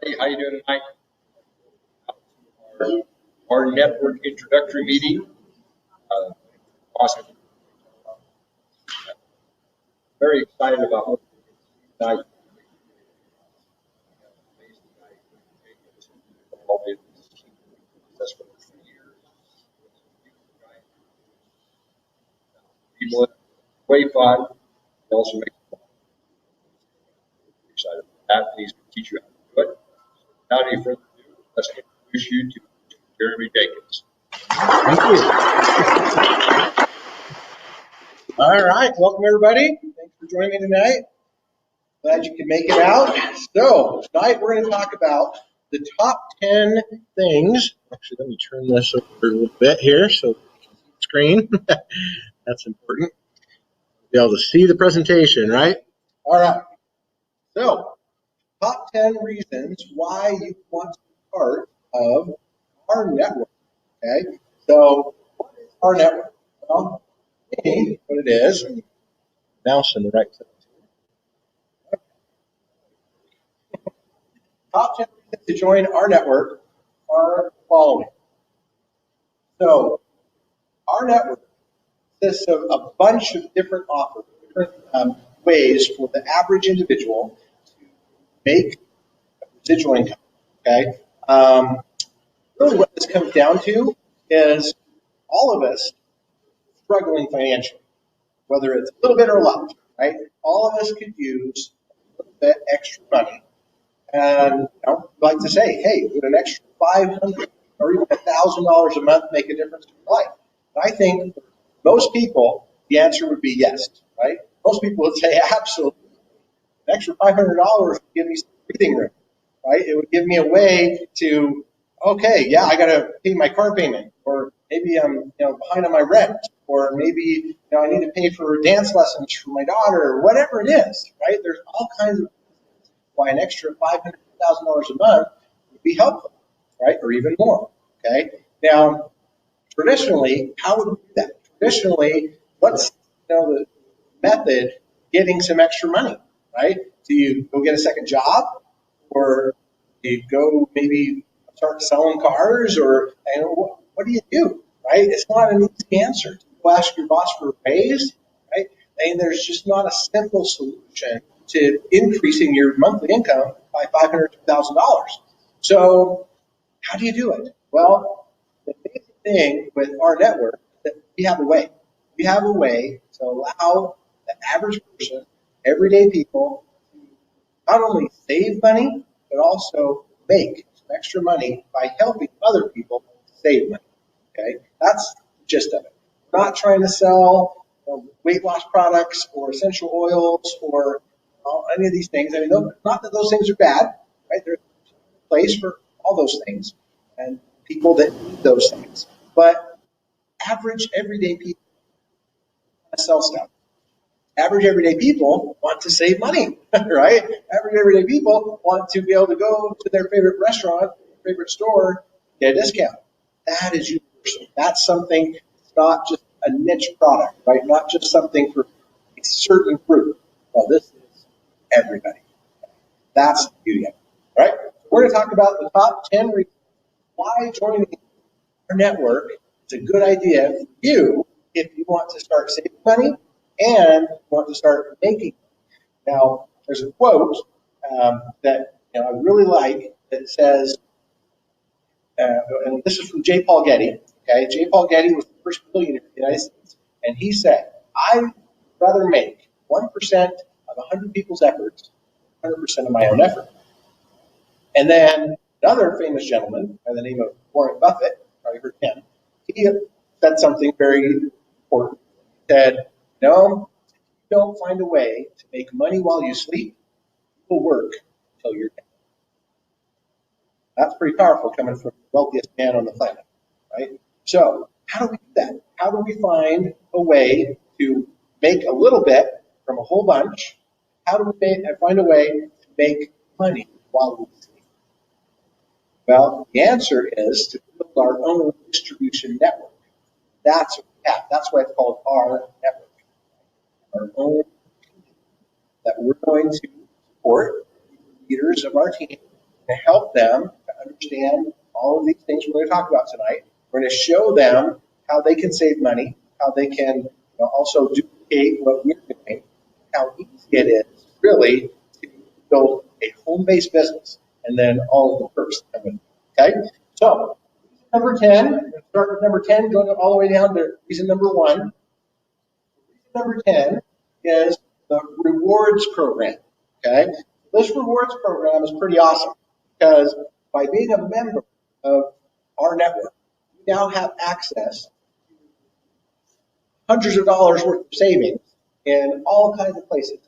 Hey, how you doing tonight? Our network introductory meeting. Awesome. Very excited about what tonight. People way fun. It also makes me excited about that. He's going to teach you how to do it. Without any further ado, let's introduce you to Jeremy Jenkins. Thank you. All right, welcome everybody. Thanks for joining me tonight. Glad you could make it out. So tonight we're going to talk about the top 10 things. Actually, let me turn this over a little bit here so screen. That's important. Be able to see the presentation, right? All right. So top 10 reasons why you want to be part of our network. Okay. So what is our network? Well, what it is, and mouse in the right place. Top 10 reasons to join our network are the following. So our network consists of a bunch of different offers, different ways for the average individual to make a residual income. Okay. Really what this comes down to is all of us struggling financially, whether it's a little bit or a lot, right? All of us could use a little bit extra money. And I'd like to say, hey, would an extra $500 or even $1,000 a month make a difference in your life? And I think most people, the answer would be yes, right? Most people would say absolutely. An extra $500 would give me some breathing room, right? It would give me a way to, okay, yeah, I got to pay my car payment, or maybe I'm behind on my rent, or maybe I need to pay for dance lessons for my daughter, or whatever it is, right? There's all kinds of why an extra $500,000 a month would be helpful, right? Or even more, okay? Now, traditionally, how would we do that? Traditionally, what's the method getting some extra money, right? Do you go get a second job, or do you go maybe start selling cars, or what do you do, right? It's not an easy answer. Do you ask your boss for a raise, right? And there's just not a simple solution to increasing your monthly income by $500,000. So how do you do it? Well, the basic thing with our network is that we have a way. We have a way to allow the average person, everyday people, to not only save money, but also make some extra money by helping other people save money. Okay, that's the gist of it. We're not trying to sell weight loss products or essential oils or any of these things. I mean, not that those things are bad, right? There's a place for all those things and people that need those things. But average everyday people want to sell stuff. Average everyday people want to save money, right? Average everyday people want to be able to go to their favorite restaurant, favorite store, get a discount. That is universal. That's something, it's not just a niche product, right? Not just something for a certain group. Well, this is everybody. That's the beauty of it, right? We're going to talk about the top 10 reasons why joining our network is a good idea for you if you want to start saving money and want to start making money. Now, there's a quote that I really like that says, and this is from J. Paul Getty. Okay, J. Paul Getty was the first billionaire in the United States, and he said, "I'd rather make 1% of 100 people's efforts, 100% of my own effort." And then another famous gentleman by the name of Warren Buffett, probably heard him, he said something very important. He said, "No, if you don't find a way to make money while you sleep, you will work until you're dead." That's pretty powerful coming from the wealthiest man on the planet, right? So how do we do that? How do we find a way to make a little bit from a whole bunch? How do we find a way to make money while we sleep? Well, the answer is to build our own distribution network. That's what we have. That's why it's called our network. Our own team that we're going to support leaders of our team to help them to understand all of these things we're going to talk about tonight. We're going to show them how they can save money, how they can also duplicate what we're doing, how easy it is really to build a home-based business, and then all of the perks come in. Okay? So, number 10, we're going to start with number 10, going all the way down to reason number 1. Reason number 10 is the rewards program. Okay? This rewards program is pretty awesome because by being a member of our network, you now have access to hundreds of dollars worth of savings in all kinds of places.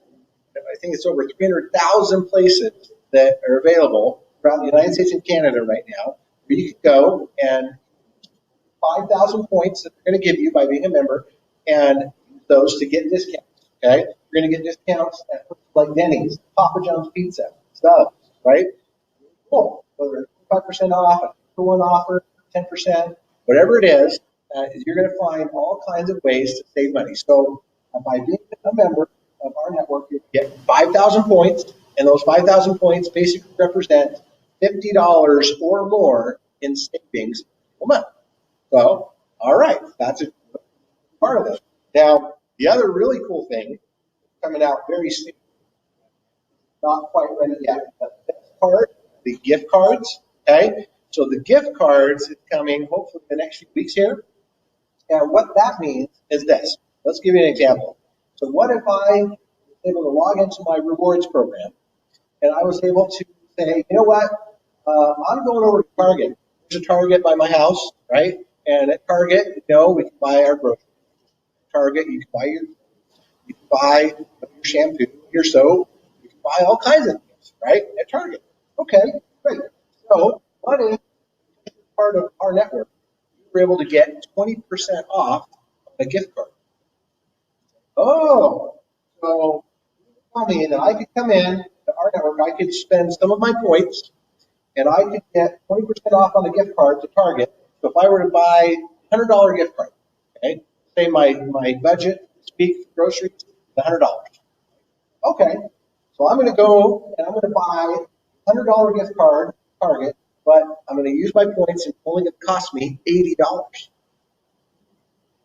I think it's over 300,000 places that are available throughout the United States and Canada right now, where you can go and 5,000 points that they're going to give you by being a member and use those to get discounts. Okay, you're going to get discounts at like Denny's, Papa John's Pizza, stuff, right? Cool. Whether it's 5% off, a 2-for-1 offer, 10%, whatever it is, you're going to find all kinds of ways to save money. So by being a member of our network, you get 5,000 points, and those 5,000 points basically represent $50 or more in savings a month. So, all right, that's a part of this. Now, the other really cool thing coming out very soon, not quite ready yet, but the gift cards, okay? So the gift cards is coming hopefully the next few weeks here. And what that means is this. Let's give you an example. So what if I was able to log into my rewards program and I was able to say, you know what, I'm going over to Target. There's a Target by my house, right? And at Target, we can buy our groceries. At Target, you can buy your shampoo, your soap. You can buy all kinds of things, right? At Target. Okay, great. So what if part of our network, you were able to get 20% off a gift card? Oh, so tell me that I could come in to our network, I could spend some of my points, and I could get 20% off on a gift card to Target. So if I were to buy a $100 gift card, okay, say my budget to speak for groceries is $100. Okay, so I'm going to go and I'm going to buy a $100 gift card at Target, but I'm going to use my points and only going to cost me $80.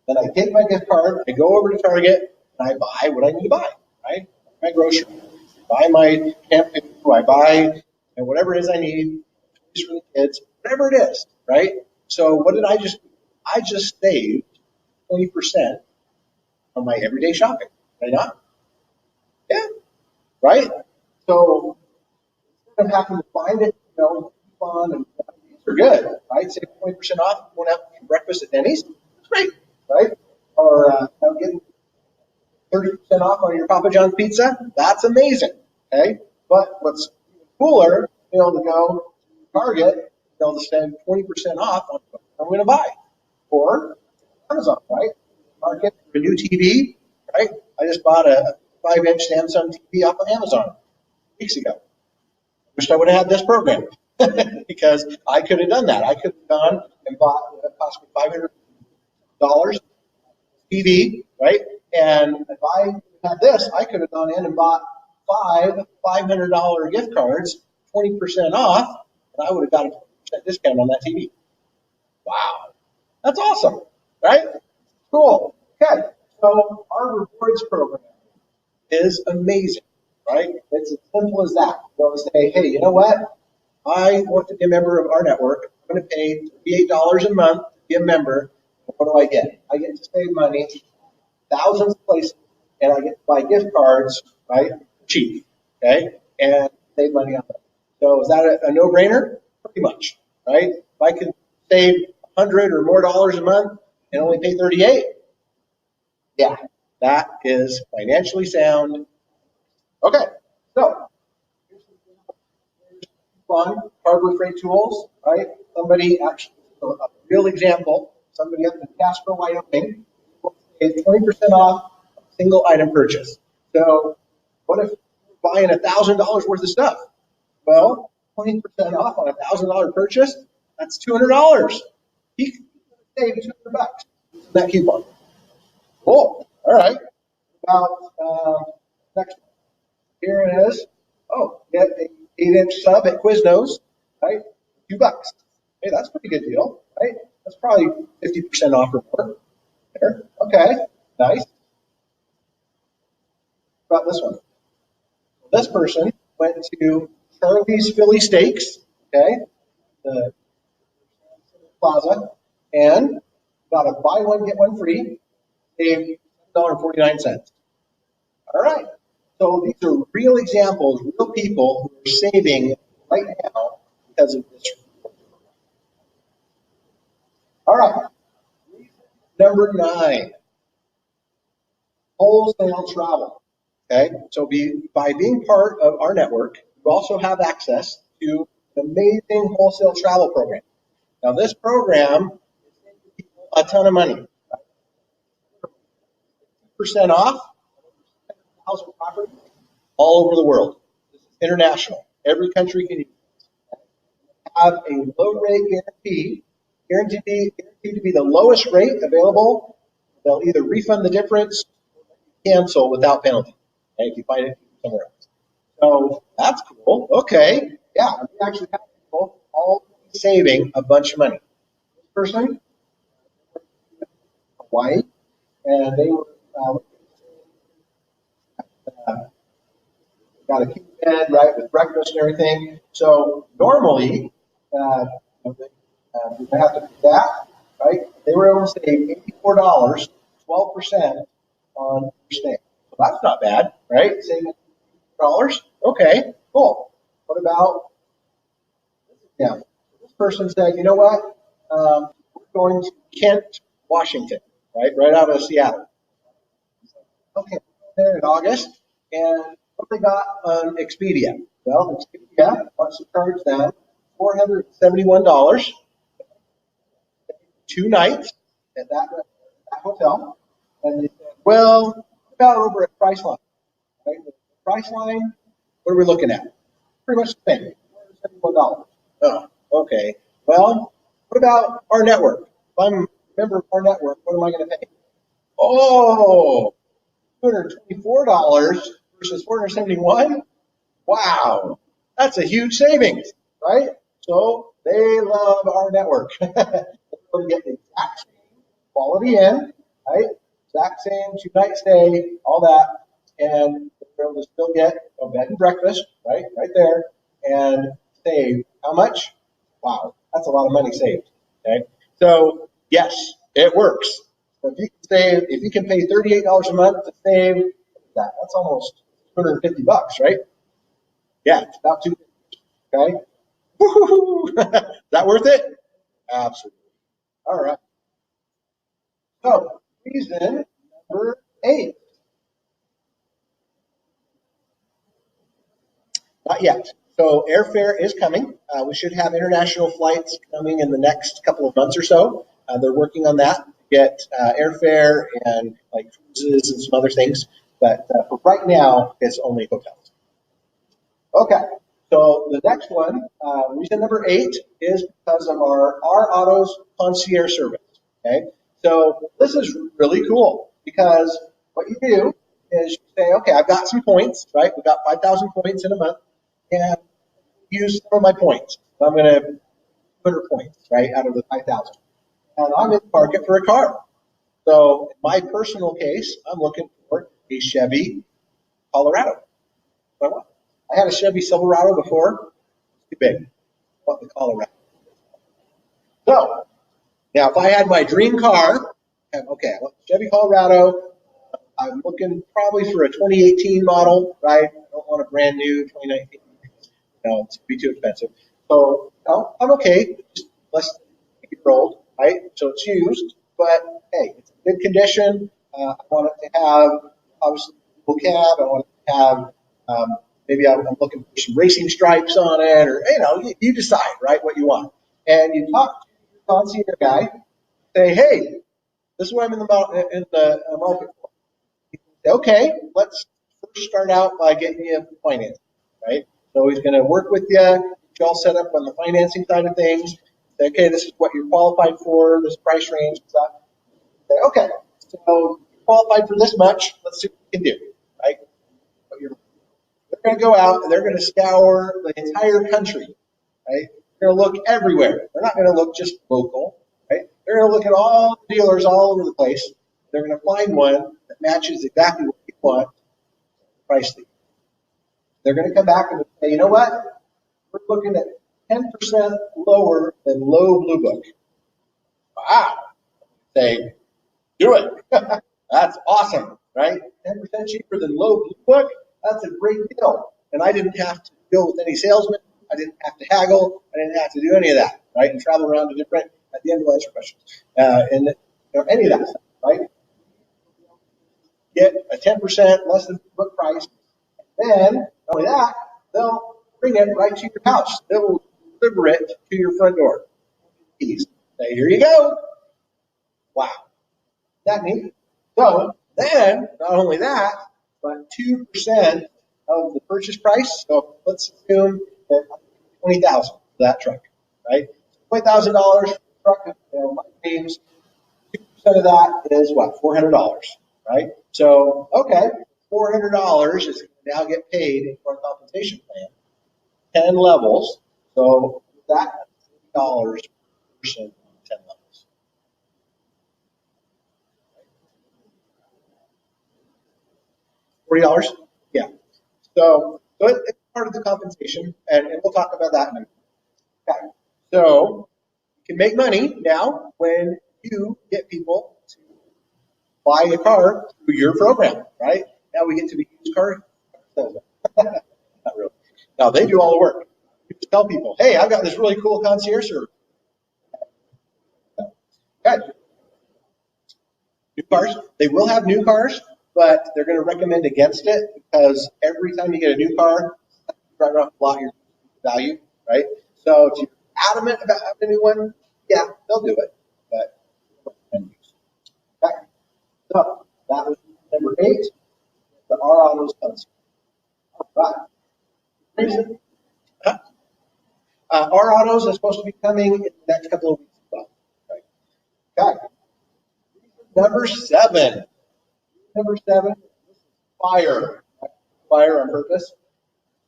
Then I take my gift card, I go over to Target, and I buy what I need to buy, right? My groceries, buy my shampoo, I buy and whatever it is I need, toys for the kids, whatever it is, right? So what did I just do? I just saved 20% on my everyday shopping. Did I not? Yeah, right? So instead of having to find it, coupon and these are good, right? Save 20% off. You want to have breakfast at Denny's? That's great, right? Or getting 30% off on your Papa John's pizza? That's amazing, okay? But what's even cooler, to be able to go to Target, be able to spend 20% off on what I'm going to buy. Or Amazon, right? Market for a new TV, right? I just bought a 5-inch Samsung TV off of Amazon weeks ago. Wish I would have had this program because I could have done that. I could have gone and bought it cost me $500 TV, right? And if I had this, I could have gone in and bought five $500 gift cards, 20% off, and I would have got a 20% discount on that TV. Wow, that's awesome, right? Cool. Okay, so our rewards program is amazing, right? It's as simple as that. You go say, hey, you know what? I want to be a member of our network. I'm going to pay $38 a month to be a member. What do I get? I get to save money, thousands of places, and I get to buy gift cards, right? Cheap, okay? And save money on them. So is that a no-brainer? Pretty much, right? If I can save $100 or more a month and only pay $38, yeah, that is financially sound. Okay, so here's fun hardware freight tools, right? Somebody actually, a real example, somebody up in Casper, Wyoming, paid 20% off a single item purchase. So what if you're buying $1,000 worth of stuff? Well, 20% off on a $1,000 purchase, that's $200. He can save $200 using that coupon. Cool. All right. Next one. Here it is. Oh, get an 8-inch sub at Quiznos right? $2. Hey, that's a pretty good deal, right? That's probably 50% off or more. There. Okay, nice. How about this one? This person went to Charlie's Philly Steaks, okay, the plaza, and got a buy one, get one free, saved $7.49. All right. So these are real examples, real people who are saving right now because of this. All right. Number 9, wholesale travel. Okay. So by being part of our network, you also have access to an amazing wholesale travel program. Now, this program is saving people a ton of money. 50% off 1,000 properties all over the world. This is international. Every country can use it. Have a low rate guaranteed to be the lowest rate available. They'll either refund the difference or cancel without penalty. Okay, if you find it somewhere else. So that's cool. Okay. Yeah, we actually have people all saving a bunch of money. This person, Hawaii, and they were got a king bed, right, with breakfast and everything. So normally, we have to pay that, right? They were able to save $84, 12% on their stay. So that's not bad, right? Saving $84. Okay, cool. What about this example? This person said, you know what? We're going to Kent, Washington, right out of Seattle. Okay, there in August, and what they got on Expedia? Well, Expedia wants to charge them $471, 2 nights at that hotel, and they said, well, what about over at Priceline? Right? The Priceline, what are we looking at? Pretty much the same, $471. Oh, okay. Well, what about our network? If I'm a member of our network, what am I going to pay? Oh, $224 versus $471. Wow, that's a huge savings, right? So they love our network. They're going to get the exact same quality in, right? Exact same 2-night stay, all that, and they're able to still get a bed and breakfast, right there, and save how much? Wow, that's a lot of money saved. Okay, so yes, it works. So if you can pay $38 a month to save that's almost $250, right? Yeah, it's about $250. Okay. Woo-hoo-hoo. Is that worth it? Absolutely. All right. So reason number 8. Not yet. So airfare is coming. We should have international flights coming in the next couple of months or so. They're working on that to get airfare and like cruises and some other things. But for right now, it's only hotels. Okay. So the next one, reason number 8, is because of our Autos concierge service. Okay. So this is really cool because what you do is you say, okay, I've got some points, right? We've got 5,000 points in a month, and use some of my points. So I'm going to 100 points, right, out of the 5,000. And I'm in the market for a car. So in my personal case, I'm looking for a Chevy Colorado. I had a Chevy Silverado before. It's too big. I want the Colorado. So now if I had my dream car, okay, I want the Chevy Colorado. I'm looking probably for a 2018 model, right? I don't want a brand new 2019. No, it's going to be too expensive. So I'm okay, just less than 8-year-old, right? So it's used, but hey, it's in good condition. I want it to have, obviously, a full cab. I want it to have, maybe I'm looking for some racing stripes on it, or, you decide, right, what you want. And you talk to your concierge guy, say, hey, this is what I'm in the market for. Okay, let's first start out by getting you financing, right? So he's going to work with you, get you all set up on the financing side of things. Say, okay, this is what you're qualified for, this price range, stuff. Say, okay, so you're qualified for this much. Let's see what we can do, right? They're going to go out and they're going to scour the entire country, right? They're going to look everywhere. They're not going to look just local, right? They're going to look at all the dealers all over the place. They're going to find one that matches exactly what you want, price lead. They're going to come back and say, you know what? We're looking at 10% lower than low blue book. Wow. Say, do it. That's awesome, right? 10% cheaper than low blue book. That's a great deal. And I didn't have to deal with any salesman. I didn't have to haggle. I didn't have to do any of that, right? And travel around to different, at the end we'll answer questions. And any of that stuff, right? Get a 10% less than book price. And then, not only that, they'll bring it right to your house. They will deliver it to your front door. Keys. Say, here you go. Wow. That neat. So then, not only that, but 2% of the purchase price. So let's assume that $20,000 for that truck, right? $20,000 truck. My means 2% of that is what? $400, right? So okay, $400 is now get paid into our compensation plan. 10 levels. So that $40 per person on 10 levels. $40? Yeah. So it's part of the compensation, and we'll talk about that in a minute. Okay. So you can make money now when you get people to buy a car through your program, right? Now we get to be used car salesmen. Not really. Now they do all the work. You just tell people, hey, I've got this really cool concierge service. Okay. New cars. They will have new cars, but they're going to recommend against it because every time you get a new car, you drive off the lot your value, right? So if you're adamant about having a new one, yeah, they'll do it. But okay. So that was number 8, the R Autos concept. All right. R Autos is supposed to be coming in the next couple of weeks as well. Right. Okay. Number 7. Number 7, this is fire. Fire on purpose.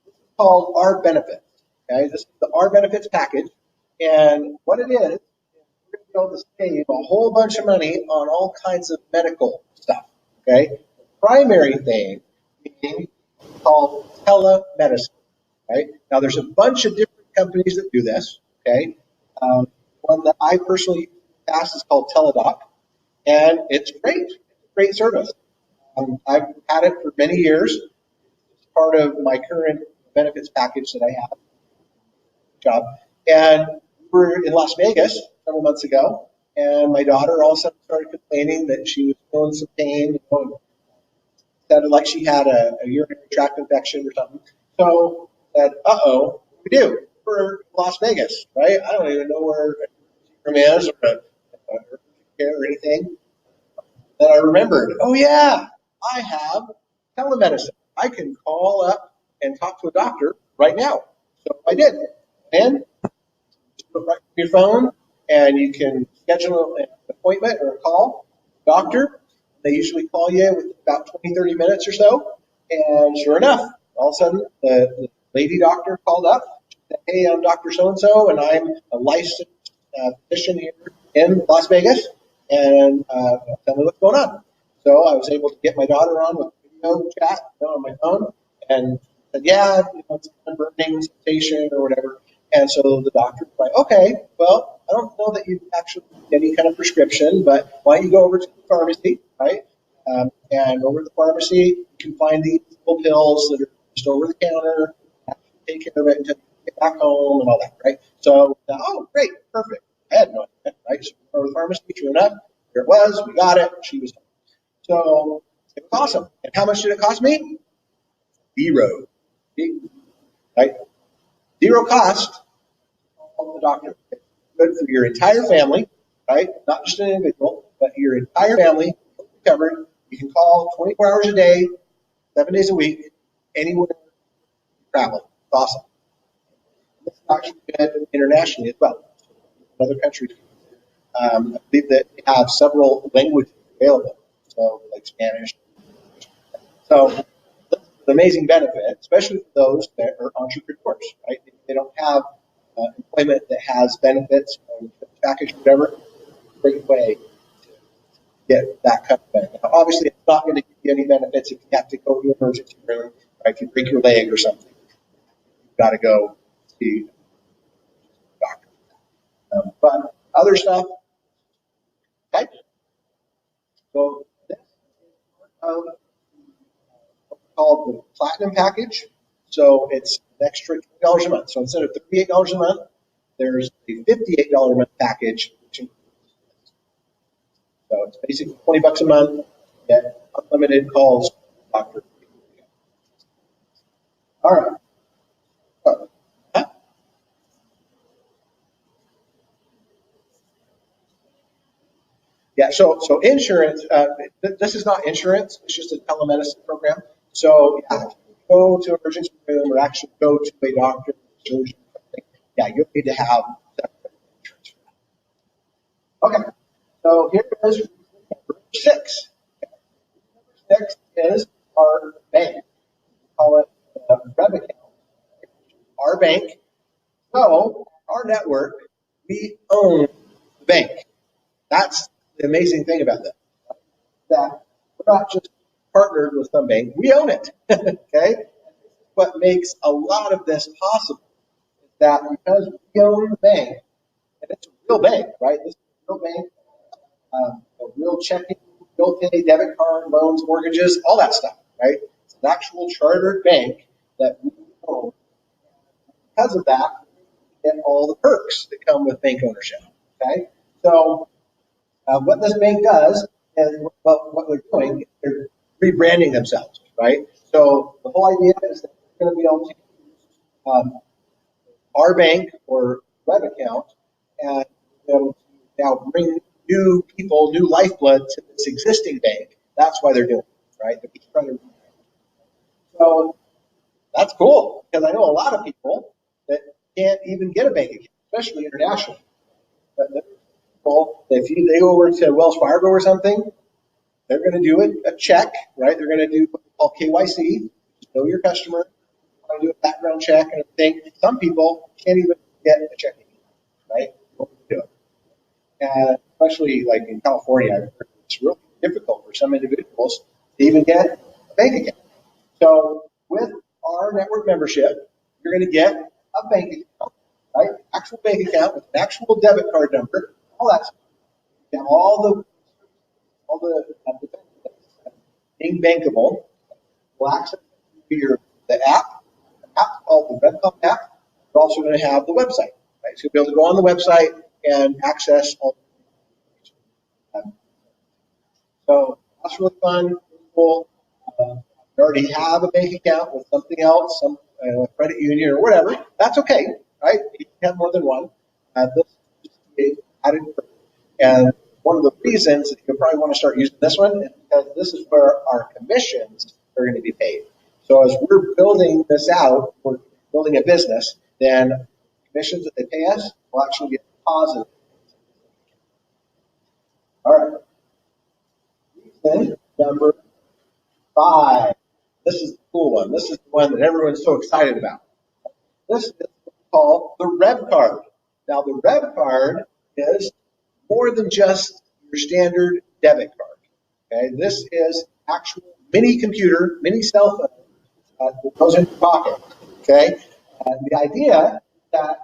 This is called R Benefits. Okay, this is the R Benefits package. And what it is, we're going to be able to save a whole bunch of money on all kinds of medical stuff. Okay? The primary thing being called telemedicine. Right? Now, there's a bunch of different companies that do this. Okay? One that I personally use in the past is called Teladoc. And it's great. It's a great service. I've had it for many years. It's part of my current benefits package that I have. Job. And we were in Las Vegas several months ago, and my daughter all of a sudden started complaining that she was feeling some pain. Sounded like she had a urinary tract infection or something. So I said, uh-oh, what do we do? We're in Las Vegas, right? I don't even know where a room is or anything. Then I remembered, oh yeah, I have telemedicine. I can call up and talk to a doctor right now. So I did. And just put right on your phone, and you can schedule an appointment or a call. Doctor, they usually call you within about 20, 30 minutes or so. And sure enough, all of a sudden, the lady doctor called up. She said, hey, I'm Dr. So-and-so, and I'm a licensed physician here in Las Vegas. And tell me what's going on. So I was able to get my daughter on with video chat on my phone, and said, yeah, it's kind of burning sensation or whatever. And so the doctor was like, okay, well, I don't know that you actually need any kind of prescription, but why don't you go over to the pharmacy, right? And over at the pharmacy, you can find these little pills that are just over the counter, take care of it until you get back home and all that, right? So, oh, great, perfect. I had no idea, right? So we went to the pharmacy, true enough, here it was, we got it, she was done. So it was awesome. And how much did it cost me? 0. Right? 0 cost from the doctor. It's good for your entire family, right? Not just an individual, but your entire family covered. You can call 24 hours a day, 7 days a week, anywhere you travel. It's awesome. This is actually good internationally as well. Other countries. I believe that they have several languages available, so like Spanish. So it's an amazing benefit, especially for those that are entrepreneurs, right? They don't have employment that has benefits, package, whatever, great way to get that kind of benefit. Now, obviously, it's not going to give you any benefits if you have to go to the emergency room, right? If you break your leg or something, you've got to go see a doctor. But other stuff, okay? So this is part of what's called the Platinum package. So it's an extra $20 a month. So instead of $38 a month, there's a $58 a month package, which includes this. So it's basically $20 a month, get unlimited calls, doctor. All right. So, yeah, so insurance, this is not insurance, it's just a telemedicine program. So yeah, if you go to an emergency room or actually go to a doctor, surgeon, something, yeah, you'll need to have separate insurance for that. Okay, so here is number 6. Number 6 is our bank. We call it Rev account. Our bank. So our network, we own the bank. That's the amazing thing about this. That we're not just partnered with some bank, we own it. Okay? What makes a lot of this possible is that because we own the bank, and it's a real bank, right? This is a real bank, a real checking, bill pay, debit card, loans, mortgages, all that stuff, right? It's an actual chartered bank that we own. Because of that, we get all the perks that come with bank ownership. Okay? So what this bank does is what they're doing, they're rebranding themselves, right? So the whole idea is that they're going to be able to use our bank or web account and now bring new people, new lifeblood to this existing bank. That's why they're doing it, right? They're just trying to. So that's cool because I know a lot of people that can't even get a bank account, especially internationally. But if they go over to Wells Fargo or something, they're going to do a check, right? They're going to do what we call KYC, know your customer, do a background check and everything. Some people can't even get a checking account, right? What do we do? And especially like in California, it's really difficult for some individuals to even get a bank account. So with our network membership, you're going to get a bank account, right? Actual bank account with an actual debit card number, all that stuff. You have all the being bankable. We'll access the app. The app called the RedCom app. We're also going to have the website, right? So you'll be able to go on the website and access all the information. So that's really fun, really cool. You already have a bank account with something else, some credit union or whatever. That's okay, right? You can have more than one. This is just added. And one of the reasons that you'll probably want to start using this one is because this is where our commissions are going to be paid. So as we're building this out, we're building a business, then commissions that they pay us will actually get deposited. All right. Reason number 5. This is the cool one. This is the one that everyone's so excited about. This is called the Rev card. Now the Rev card is more than just your standard debit card. Okay, this is actual mini computer, mini cell phone that goes in your pocket. Okay, and the idea is that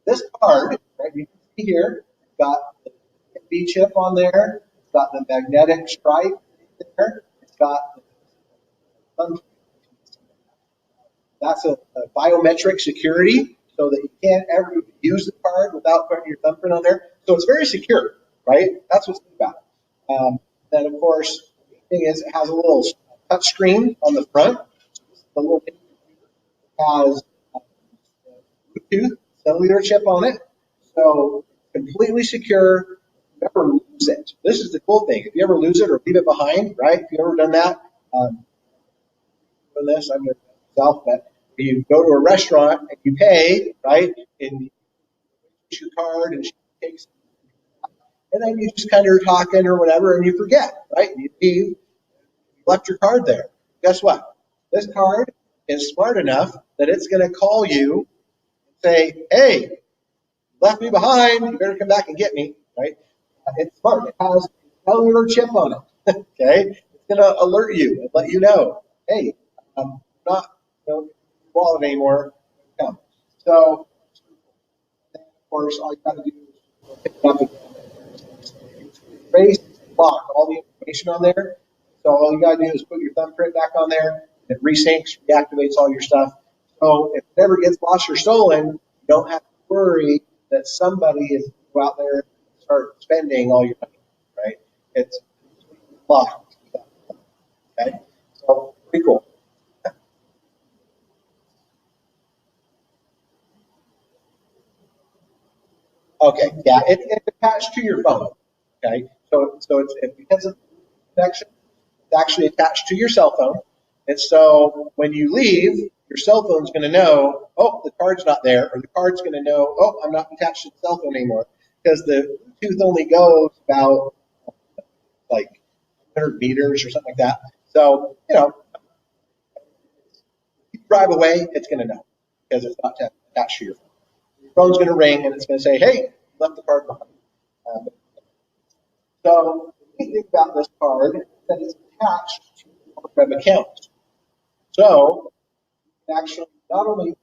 this card, right? You can see here, it's got the B chip on there. It's got the magnetic stripe there. It's got that's a biometric security, so that you can't ever use the card without putting your thumbprint on there. So it's very secure, right? That's what's good about it. Then, of course, the thing is, it has a little touch screen on the front. The little has a Bluetooth cellular chip on it, so completely secure. You never lose it. This is the cool thing. If you ever lose it or leave it behind, right? If you ever done that, doing this, I'm going to myself, but you go to a restaurant and you pay, right? And you use your card and she takes, and then you just kind of are talking or whatever, and you forget, right? You leave, you left your card there. Guess what? This card is smart enough that it's going to call you and say, hey, left me behind. You better come back and get me, right? It's smart. It has a cellular chip on it. Okay, it's going to alert you and let you know, hey, I'm not wallet anymore. Come. So, of course, all you got to do is pick it up again. Erase, lock all the information on there. So all you got to do is put your thumbprint back on there. It resyncs, reactivates all your stuff. So if it ever gets lost or stolen, you don't have to worry that somebody is out there and start spending all your money, right? It's locked. Okay, so pretty cool. Okay, yeah, it's attached to your phone. Okay, so because of the connection, it's actually attached to your cell phone. And so when you leave, your cell phone's going to know, oh, the card's not there, or the card's going to know, oh, I'm not attached to the cell phone anymore, because the Bluetooth only goes about like 100 meters or something like that. So if you drive away, it's going to know because it's not attached to your phone. Your phone's going to ring and it's going to say, hey, you left the card behind. So the neat thing about this card is that it's attached to your web account. So you can actually not only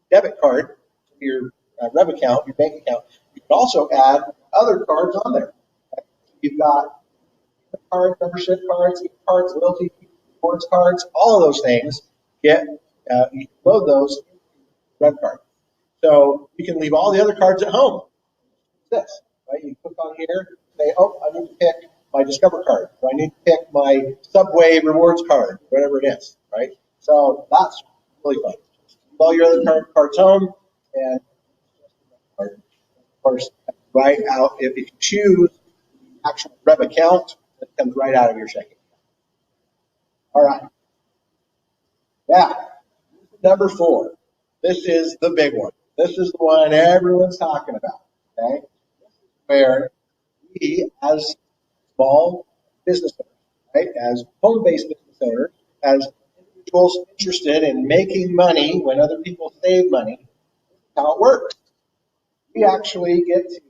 debit card to your Rev account, your bank account, you can also add other cards on there. Okay? You've got cards, membership cards, cards, loyalty rewards cards, all of those things. You can load those into Rev card. So you can leave all the other cards at home. This, right? You click on here, say, oh, I need to pick my Discover card, or I need to pick my Subway rewards card, whatever it is, right? So that's really fun. Leave all your other cards home, and of course, right out, if you choose the actual Rev account, it comes right out of your checking account. All right. Now, number 4. This is the big one. This is the one everyone's talking about, okay? Where we, as small business owners, right, as home-based business owners, as individuals interested in making money when other people save money, how it works. We actually get to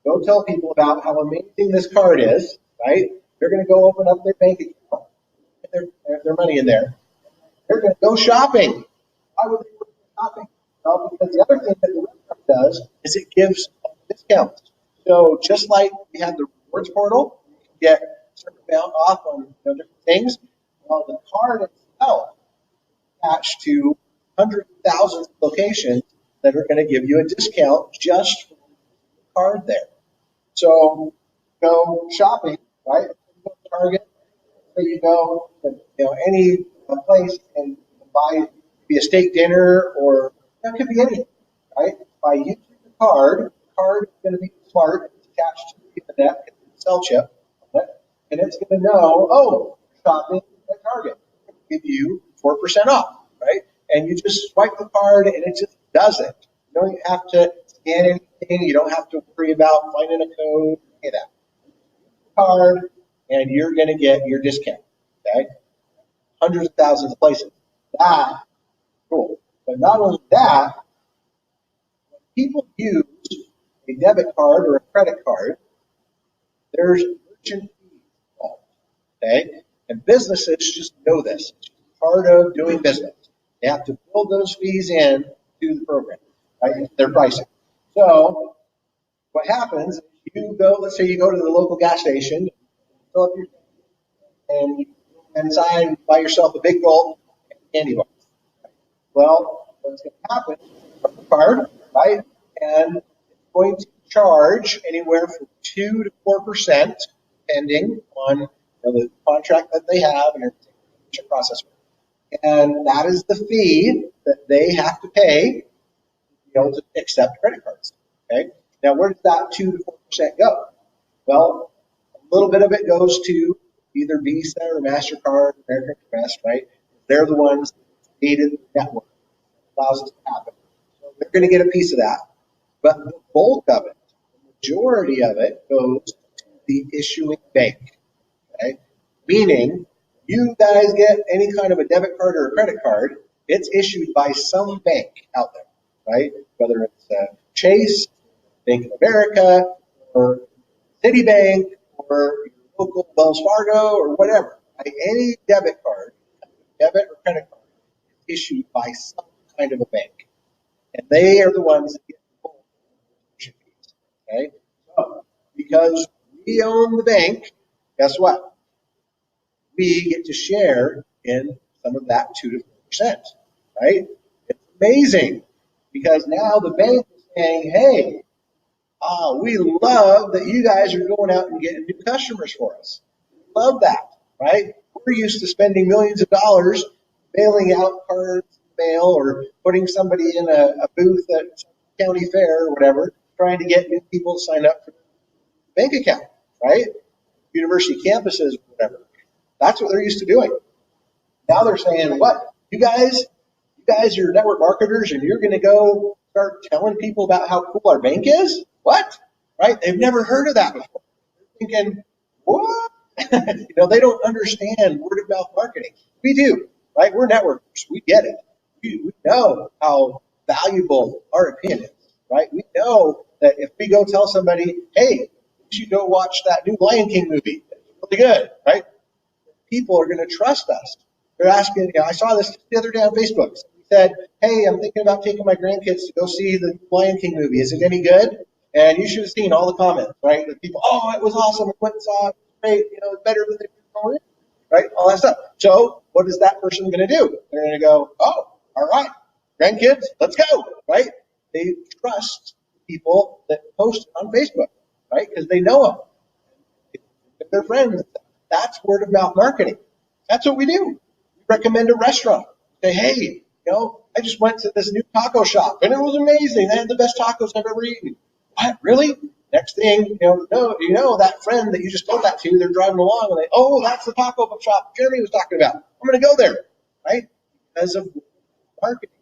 go tell people about how amazing this card is, right? They're going to go open up their bank account, get their money in there. They're going to go shopping. Why would they go shopping? Well, because the other thing that the Rev card does is it gives discounts. So just like we have the rewards portal, you can get a certain amount off on different things. Well, the card itself is attached to hundreds of thousands of locations that are going to give you a discount just for the card there. So go shopping, right? You go to Target, or you go to any place and buy be a steak dinner, or it could be anything, right? By using the card is going to be smart. It's attached to the internet, it's a cell chip, and it's going to know, oh, shopping at Target, give you 4% off, right? And you just swipe the card and it just does it. You don't have to scan anything. You don't have to worry about finding a code, any of that. Card, and you're going to get your discount, okay? Hundreds of thousands of places. That, cool. But not only that, when people use a debit card or a credit card, there's merchant fees involved, okay? And businesses just know this. It's part of doing business. They have to build those fees in to the program, right? Their pricing. So what happens is you go, let's say you go to the local gas station, fill up your and you go inside and buy yourself a big gulp of candy bar. Well, what's going to happen is you put the card, right? And it's going to charge anywhere from 2 to 4%, depending on the contract that they have and their process. And that is the fee that they have to pay to be able to accept credit cards. Okay. Now, where does that 2 to 4% go? Well, a little bit of it goes to either Visa or MasterCard, American Express, right? They're the ones that created the network that allows us to happen. So they're going to get a piece of that. But the bulk of it, the majority of it, goes to the issuing bank. Okay? Meaning, you guys get any kind of a debit card or a credit card, it's issued by some bank out there. right? Whether it's Chase, Bank of America, or Citibank, or your local Wells Fargo, or whatever. Right? Any debit card, debit or credit card, is issued by some kind of a bank. And they are the ones that get the full membership fees. Okay? So, because we own the bank, guess what? We get to share in some of that 2 to 4%, right? It's amazing because now the bank is saying, hey, we love that you guys are going out and getting new customers for us. Love that, right? We're used to spending millions of dollars mailing out cards, mail, or putting somebody in a booth at county fair or whatever, trying to get new people to sign up for a bank account, right? University campuses, whatever. That's what they're used to doing. Now they're saying, what? You guys are network marketers and you're going to go start telling people about how cool our bank is? What? Right? They've never heard of that before. They're thinking, what? They don't understand word of mouth marketing. We do, right? We're networkers. We get it. We know how valuable our opinion is, right? We know that if we go tell somebody, hey, you should go watch that new Lion King movie. It's really good, right? People are going to trust us. They're asking, I saw this the other day on Facebook. He said, hey, I'm thinking about taking my grandkids to go see the Lion King movie. Is it any good? And you should have seen all the comments, right? The people, oh, it was awesome. I went and saw it. Great. It's better than they did, right? All that stuff. So what is that person going to do? They're going to go, oh, all right, grandkids, let's go, right? They trust people that post on Facebook, right? Because they know them. They're friends. That's word of mouth marketing. That's what we do. We recommend a restaurant. Say, hey, I just went to this new taco shop and it was amazing. They had the best tacos I've ever eaten. What? Really? Next thing, that friend that you just told that to, they're driving along and that's the taco shop Jeremy was talking about. I'm going to go there, right? Because of marketing.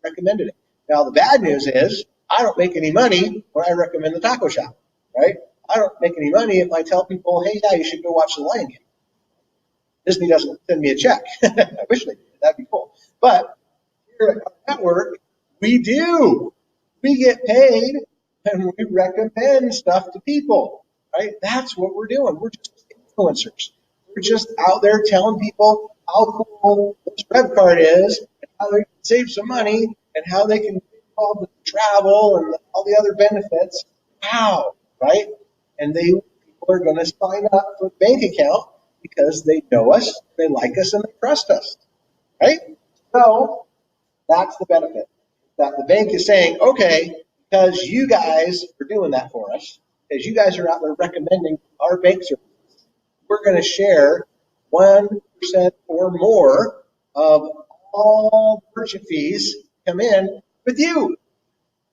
I recommended it. Now, the bad news is I don't make any money when I recommend the taco shop, right? I don't make any money if I tell people, hey, yeah, you should go watch the Lion King. Disney doesn't send me a check. I wish they did. That'd be cool. But here at our network, we do. We get paid and we recommend stuff to people, right? That's what we're doing. We're just influencers. We're just out there telling people how cool this Rev card is and how they can save some money and how they can get involved with travel and all the other benefits. How, right? And people are going to sign up for a bank account because they know us, they like us, and they trust us, right? So that's the benefit. That the bank is saying, okay, because you guys are doing that for us, because you guys are out there recommending our bank services, we're going to share 1% or more of all merchant fees come in with you.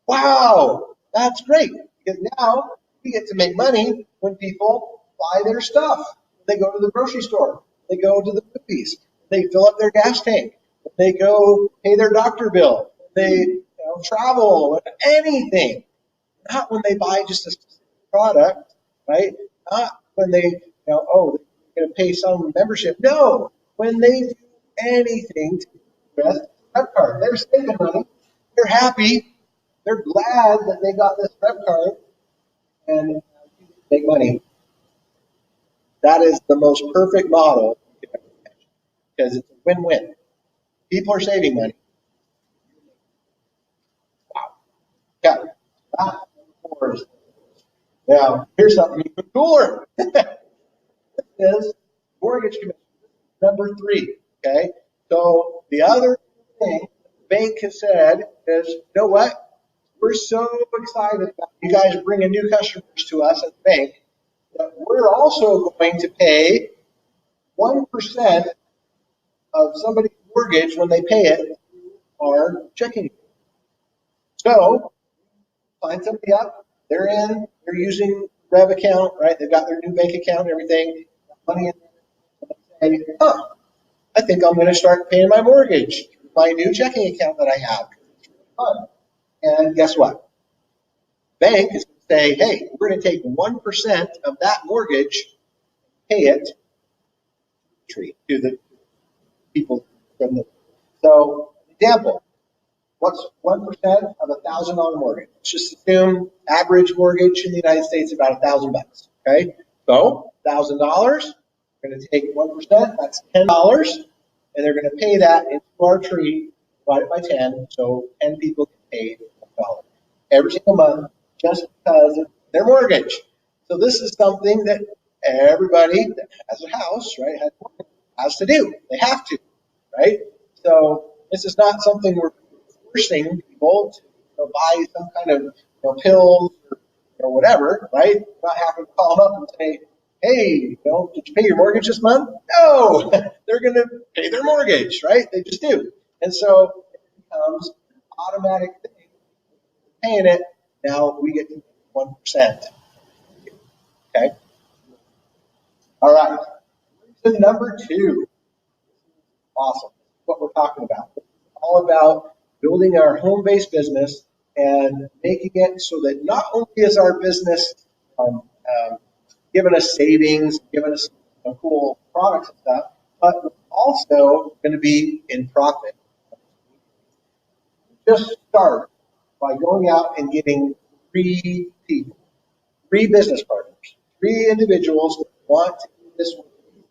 Wow, that's great, because now we get to make money when people buy their stuff. They go to the grocery store. They go to the movies. They fill up their gas tank. They go pay their doctor bill. They travel, anything. Not when they buy just a specific product, right? Not when they, they're going to pay some membership. No, when they do anything to invest in a credit card. They're saving money. They're happy. They're glad that they got this Rev card and make money. That is the most perfect model because it's a win-win. People are saving money. Wow. Okay. Now, here's something even cooler. This is mortgage commission. Number 3. Okay. So the other thing the bank has said is, you know what? We're so excited about you guys bringing new customers to us at the bank that we're also going to pay 1% of somebody's mortgage when they pay it through our checking account. So, sign somebody up, they're using Rev account, right? They've got their new bank account and everything, money in there. And they say, I think I'm going to start paying my mortgage through my new checking account that I have. It's really fun. And guess what? Bank is going to say, hey, we're going to take 1% of that mortgage, pay it to the people from the. So, example, What's 1% of $1,000 mortgage? Let's just assume average mortgage in the United States about $1,000. Okay, so $1,000. We're going to take 1%. That's $10, and they're going to pay that into our tree, divide it by 10, so 10 people get paid $1 every single month just because of their mortgage. So this is something that everybody that has a house, right, has to do. They have to, right? So this is not something we're forcing people to buy some kind of pills or whatever, right? We're not having to call them up and say, hey, did you pay your mortgage this month? No, they're going to pay their mortgage, right? They just do. And so it becomes an automatic thing. Paying it, now we get 1%. Okay? All right. Reason number 2. Awesome. What we're talking about. It's all about building our home-based business and making it so that not only is our business giving us savings, giving us cool products and stuff, but we're also going to be in profit. Just start by going out and getting 3 people, 3 business partners, 3 individuals that want to do this with you.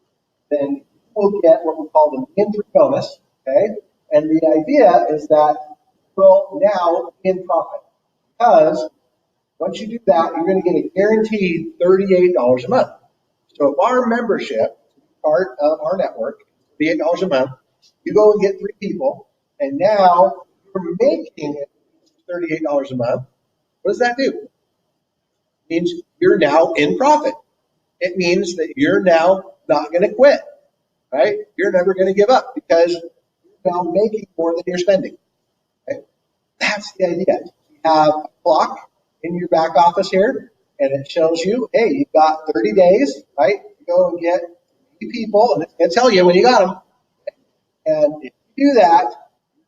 Then we'll get what we call the in-3 bonus, okay? And the idea is that we'll now be in profit because once you do that, you're going to get a guaranteed $38 a month. So if our membership, part of our network, $38 a month, you go and get 3 people, and now you're making $38 a month. What does that do? It means you're now in profit. It means that you're now not going to quit, right? You're never going to give up because you're now making more than you're spending. Okay? That's the idea. You have a clock in your back office here, and it shows you, hey, you've got 30 days, right? You go and get 3 people, and it's going to tell you when you got them. And if you do that,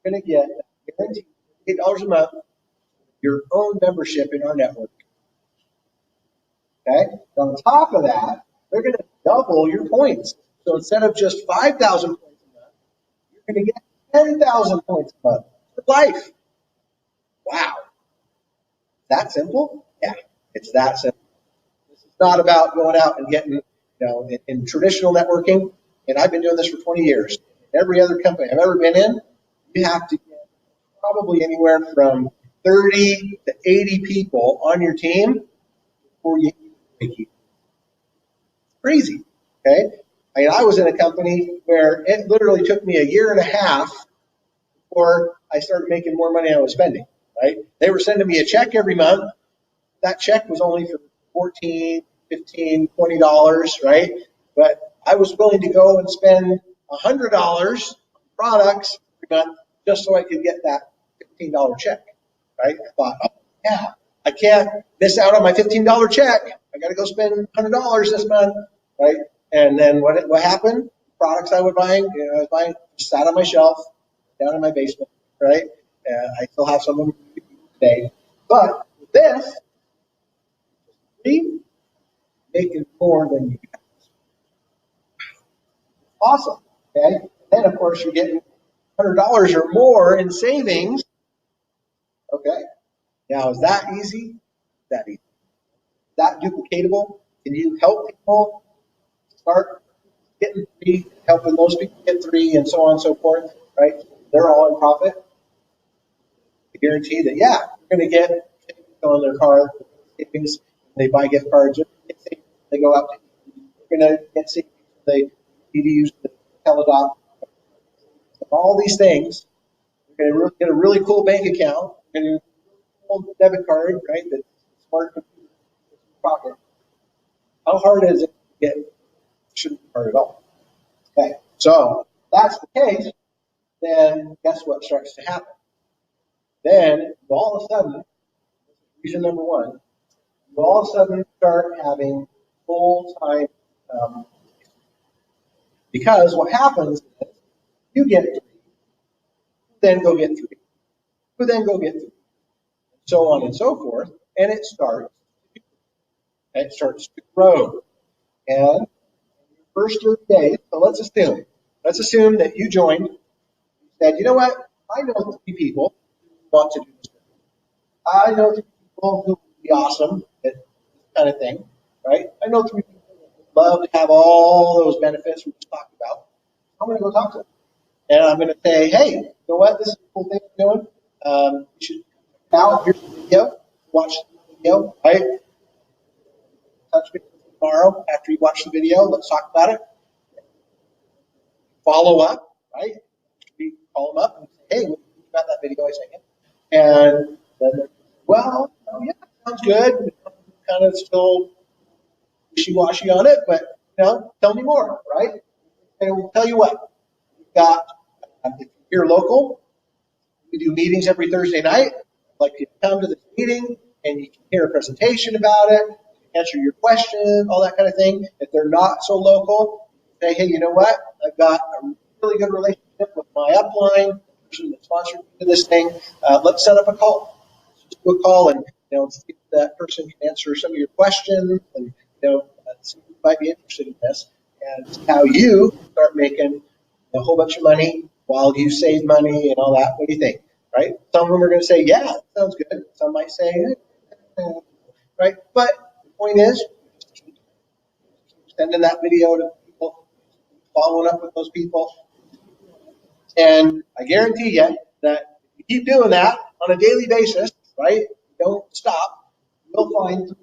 you're going to get guaranteed $8 a month, your own membership in our network. Okay? On top of that, they're going to double your points. So instead of just 5,000 points a month, you're going to get 10,000 points a month for life. Wow. That simple? Yeah, it's that simple. This is not about going out and getting, in traditional networking, and I've been doing this for 20 years. Every other company I've ever been in, you have to get probably anywhere from 30 to 80 people on your team before you make it. Crazy, okay? I was in a company where it literally took me a year and a half before I started making more money than I was spending, right? They were sending me a check every month. That check was only for $14, $15, $20, right? But I was willing to go and spend $100 on products every month just so I could get that $15 check, right? I thought, oh, yeah, I can't miss out on my $15 check. I got to go spend $100 this month, right? And then what happened? Products I was buying just sat on my shelf down in my basement, right? I still have some of them today. But with this, making more than you have. Awesome. Okay. And then of course you're getting $100 or more in savings. Okay. Now is that easy? That easy. That duplicatable? Can you help people start getting 3, helping those people get 3, and so on and so forth? Right? They're all in profit. I guarantee that, yeah, you're going to get on their car savings. They buy gift cards. They go out. You're going to get savings. They need to use the Teledoc. All these things. You're going to get a really cool bank account. You're going to get a cool debit card, right? That's smart computer in your pocket. How hard is it to get? It shouldn't be hard at all. Okay. So if that's the case, then guess what starts to happen? Then all of a sudden, reason number 1, you all of a sudden start having full-time because what happens is you get 3, then go get 3, who then go get 3, and so on and so forth, and it starts to grow. And first 30 days, so let's assume that you joined, you said, you know what, I know 3 people want to do this. I know 3 people who would be awesome at this kind of thing, right? I know 3 people who would love to have all those benefits we just talked about. I'm going to go talk to them. And I'm going to say, hey, you know what? This is a cool thing you're doing. You should check it out. Here's the video. Watch the video, right? Touch base tomorrow after you watch the video. Let's talk about it. Follow up, right? We call them up and say, hey, what do you think about that video I sent you? And then they're, well, oh, yeah, sounds good. Kind of still wishy-washy on it, but, tell me more, right? And we'll tell you what. We've got, if you're local, we do meetings every Thursday night. Like you come to the meeting and you can hear a presentation about it, answer your question, all that kind of thing. If they're not so local, say, hey, you know what? I've got a really good relationship with my upline, the person that sponsored me to this thing. Let's set up a call. Let's just do a call and see if that person can answer some of your questions and see if you might be interested in this and see how you start making a whole bunch of money while you save money and all that. What do you think? Right? Some of them are going to say, yeah, that sounds good. Some might say, right? But the point is, keep sending that video to people, following up with those people. And I guarantee you that if you keep doing that on a daily basis, right? Don't stop. You'll find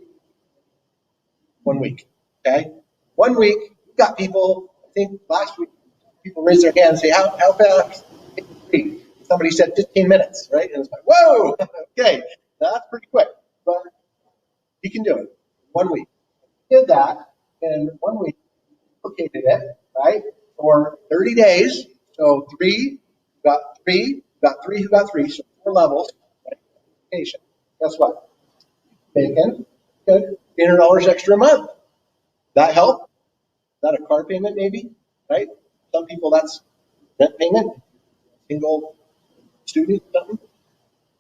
1 week. Okay? 1 week, you've got people, I think last week, people raised their hand and say, how fast? Somebody said 15 minutes, right? And it's like, whoa, okay, that's pretty quick. But you can do it. 1 week. You did that in 1 week, duplicated it, right? For 30 days. So 3, got 3, got 3 who got 3, so 4 levels, right? Guess what? Making good $300 extra a month. That help? Is that a car payment maybe? Right? Some people that's rent payment, single student, something.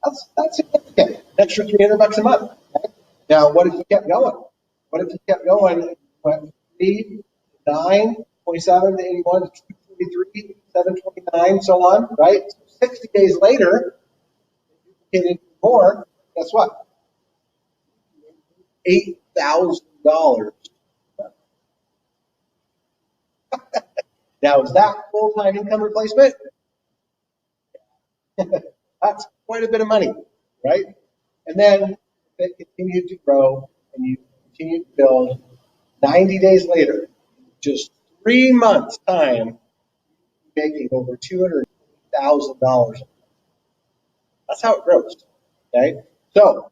That's significant. An extra $300 a month. Okay? Now, what if you kept going? What if you kept going? Went 3 to 9, 27 to 81 to 243, 729, so on, right? So 60 days later, getting more. Guess what? $8,000. Now, is that full-time income replacement? That's quite a bit of money, right? And then it continued to grow and you continue to build. 90 days later, just 3 months' time, making over $200,000. That's how it grows. Okay? So,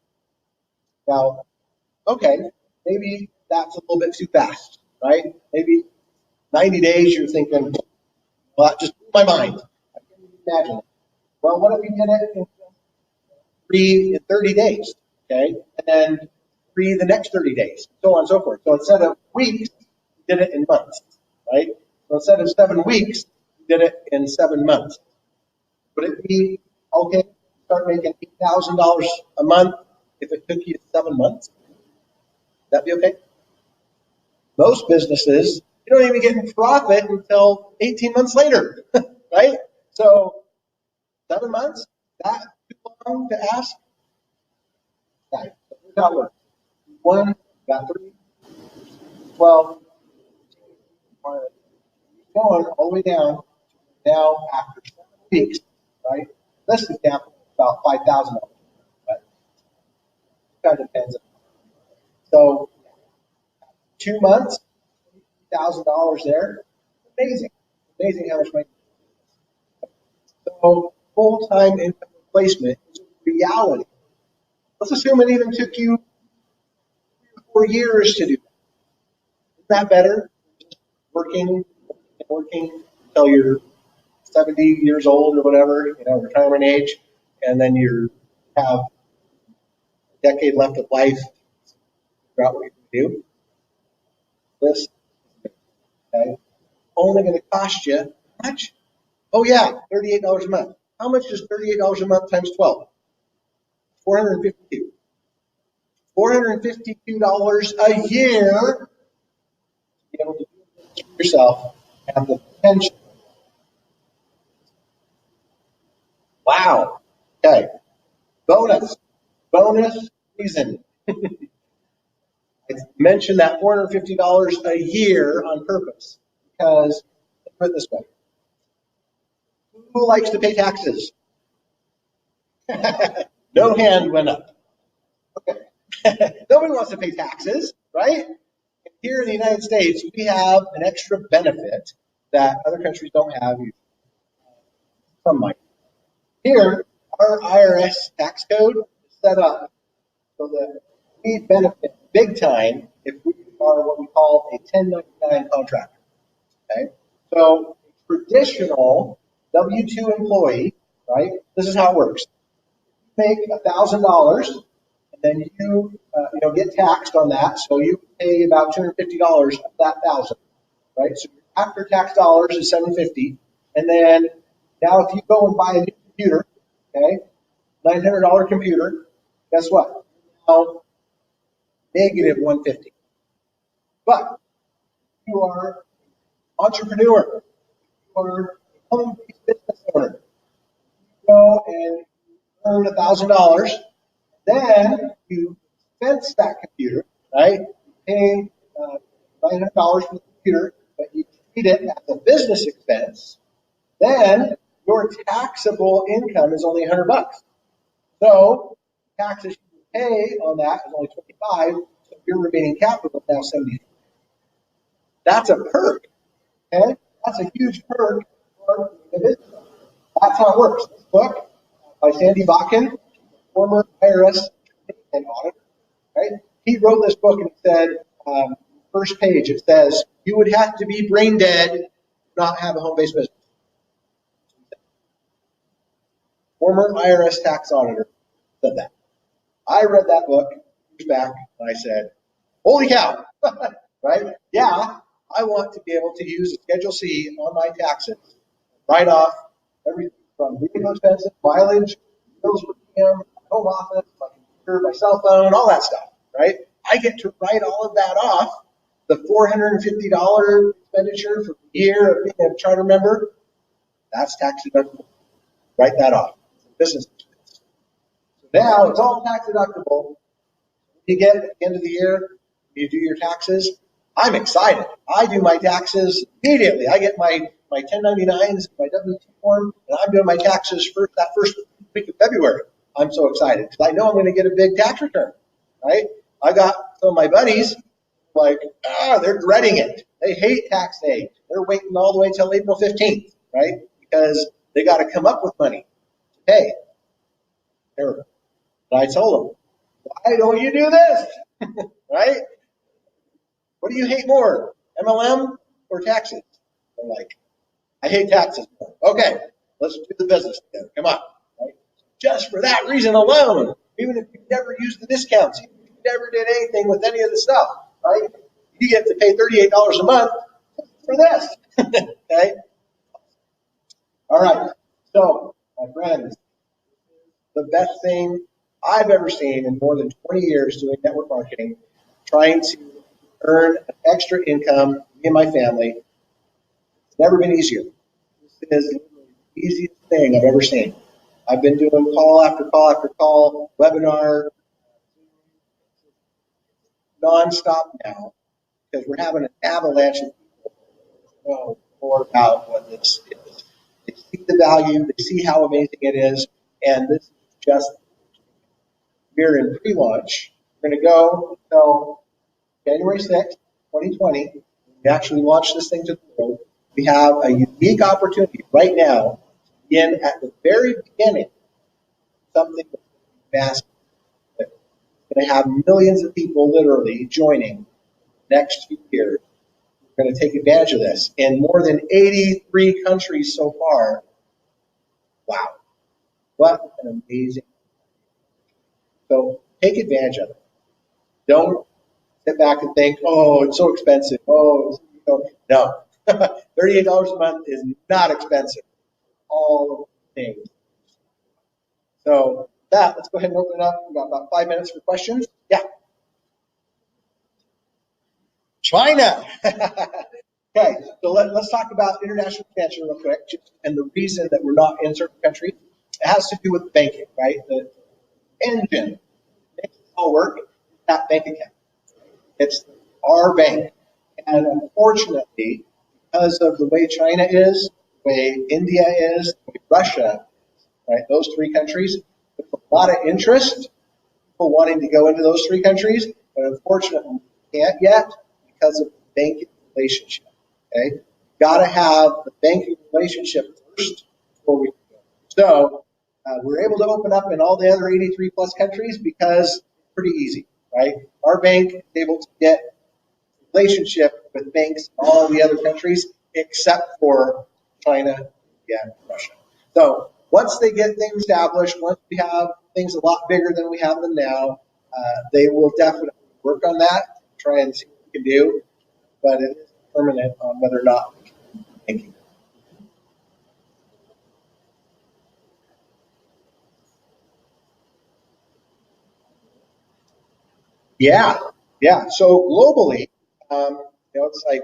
now, okay, maybe that's a little bit too fast, right? Maybe 90 days you're thinking, well, that just blew my mind. I can't even imagine it. Well, what if we did it in 30 days, okay? And then 3 the next 30 days, so on and so forth. So instead of weeks, we did it in months, right? So instead of 7 weeks, we did it in 7 months. Would it be okay to start making $8,000 a month if it took you 7 months? Would that be okay? Most businesses, you don't even get in profit until 18 months later, right? So 7 months, that too long to ask? Right. So here's how it works. 1, got 3, 12, going all the way down. Now, after 7 weeks, right? This example, about $5,000. But it kind of depends. So 2 months, $1,000 there. Amazing. Amazing how much money. So full-time income replacement is a reality. Let's assume it even took you 4 years to do that. Isn't that better? Working until you're 70 years old or whatever, retirement age, and then you have a decade left of life, figure out what you can do. This, okay, only going to cost you how much? Oh yeah, $38 a month. How much is $38 a month times 12? $452. $452 a year to be able to do this for yourself and the potential. Wow. Okay. Bonus reason. I mentioned that $450 a year on purpose because, think of it this way. Who likes to pay taxes? No hand went up. Okay. Nobody wants to pay taxes, right? Here in the United States, we have an extra benefit that other countries don't have. Some might. Here, our IRS tax code is set up so that we benefit big time if we are what we call a 1099 contractor. Okay? So, traditional W-2 employee, right? This is how it works. You make $1,000, and then you get taxed on that. So you pay about $250 of that 1,000, right? So after tax dollars is $750, and then now if you go and buy a new computer, okay, $900 computer, guess what? Now negative $150. But you are an entrepreneur, you are a home-based business owner. You go and earn $1,000, then you expense that computer, right? You pay $900 for the computer, but you treat it as a business expense. Then your taxable income is only $100. So taxes you pay on that is only $25. So your remaining capital is now $70. That's a perk. Okay, that's a huge perk for the business. That's how it works. This book by Sandy Bakken, former IRS and auditor, right? He wrote this book and it said, first page, it says, you would have to be brain dead to not have a home-based business. Former IRS tax auditor said that. I read that book years back and I said, holy cow, right? Yeah, I want to be able to use a Schedule C on my taxes, write off everything from vehicle expenses, mileage, bills for PM, home office, my computer, my cell phone, all that stuff, right? I get to write all of that off. The $450 expenditure for the year of being a charter member, that's tax deductible. Write that off. It's a business expense. So now it's all tax deductible. You get at the end of the year, you do your taxes. I'm excited. I do my taxes immediately. I get my 1099s, my W-2 form, and I'm doing my taxes for that first week of February. I'm so excited because I know I'm going to get a big tax return, right? I got some of my buddies like, they're dreading it. They hate tax day. They're waiting all the way till April 15th, right? Because they got to come up with money to pay. Terrible. And I told them, why don't you do this? Right? What do you hate more, MLM or taxes? They're like, I hate taxes more. Okay, let's do the business together. Come on. Right? Just for that reason alone, even if you never used the discounts, even if you never did anything with any of the stuff, right? You get to pay $38 a month for this. Okay? All right. So, my friends, the best thing I've ever seen in more than 20 years doing network marketing, trying to earn an extra income, me and my family. It's never been easier. This is the easiest thing I've ever seen. I've been doing call after call after call, webinar, nonstop now, because we're having an avalanche of people who know more about what this is. They see the value, they see how amazing it is, and this is just, we're in pre-launch. We're going to go until January 6th, 2020. We actually launch this thing to the world. We have a unique opportunity right now to begin at the very beginning something that's massive. That's going to have millions of people literally joining next few years. We're going to take advantage of this in more than 83 countries so far. Wow. What an amazing. So take advantage of it. Don't sit back and think, oh, it's so expensive. Oh, no. $38 a month is not expensive. All things. So that, let's go ahead and open it up. We've got about 5 minutes for questions. Yeah. China. Okay, so let's talk about international expansion real quick, and the reason that we're not in certain countries. It has to do with banking, right? engine makes it all work is that bank account. It's our bank. And unfortunately, because of the way China is, the way India is, the way Russia is, right, those three countries, there's a lot of interest, people wanting to go into those three countries, but unfortunately we can't yet because of the banking relationship. Okay? Got to have the banking relationship first before we can go. So we're able to open up in all the other 83 plus countries because it's pretty easy, right? Our bank is able to get relationship with banks in all the other countries except for China, India, and Russia. So once they get things established, once we have things a lot bigger than we have them now, they will definitely work on that, try and see what we can do, but it is permanent on whether or not we can banking. Yeah, yeah. So globally, it's like,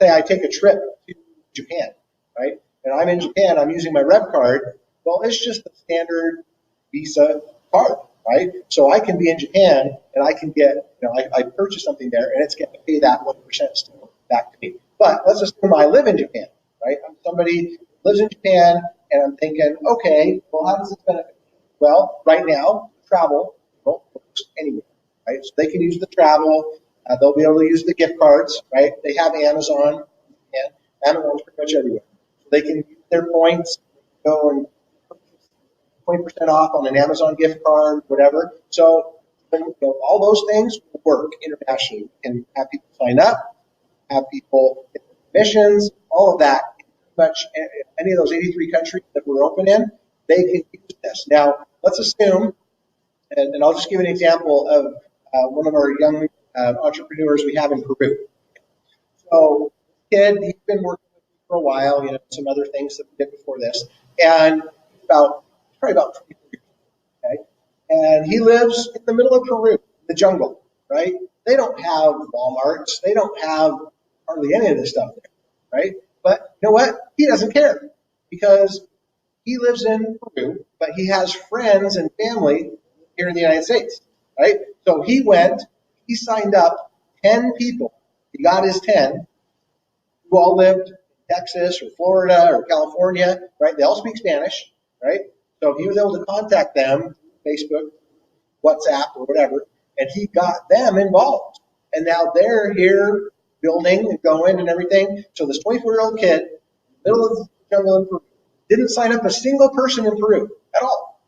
say I take a trip to Japan, right? And I'm in Japan, I'm using my Rev card. Well, it's just the standard Visa card, right? So I can be in Japan and I can get, I purchase something there and it's going to pay that 1% still back to me. But let's assume I live in Japan, right? I'm somebody who lives in Japan and I'm thinking, okay, well, how does this benefit me? Well, right now, travel works anywhere, right? So they can use the travel. They'll be able to use the gift cards, right? They have Amazon, and Amazon's pretty much everywhere. So they can use their points, go and purchase 20% off on an Amazon gift card, whatever. So all those things will work internationally. You can have people sign up, have people get commissions, all of that. Pretty much any of those 83 countries that we're open in, they can use this. Now, let's assume, and I'll just give an example of one of our young entrepreneurs we have in Peru. So, kid, he's been working with me for a while, some other things that we did before this, and probably about 20 years, okay? And he lives in the middle of Peru, the jungle, right? They don't have Walmarts, they don't have hardly any of this stuff there, right? But you know what? He doesn't care because he lives in Peru, but he has friends and family here in the United States, right? So he signed up 10 people. He got his 10 who all lived in Texas or Florida or California, right? They all speak Spanish, right? So he was able to contact them, Facebook, WhatsApp, or whatever, and he got them involved. And now they're here building and going and everything. So this 24-year-old kid, middle of the jungle in Peru, didn't sign up a single person in Peru at all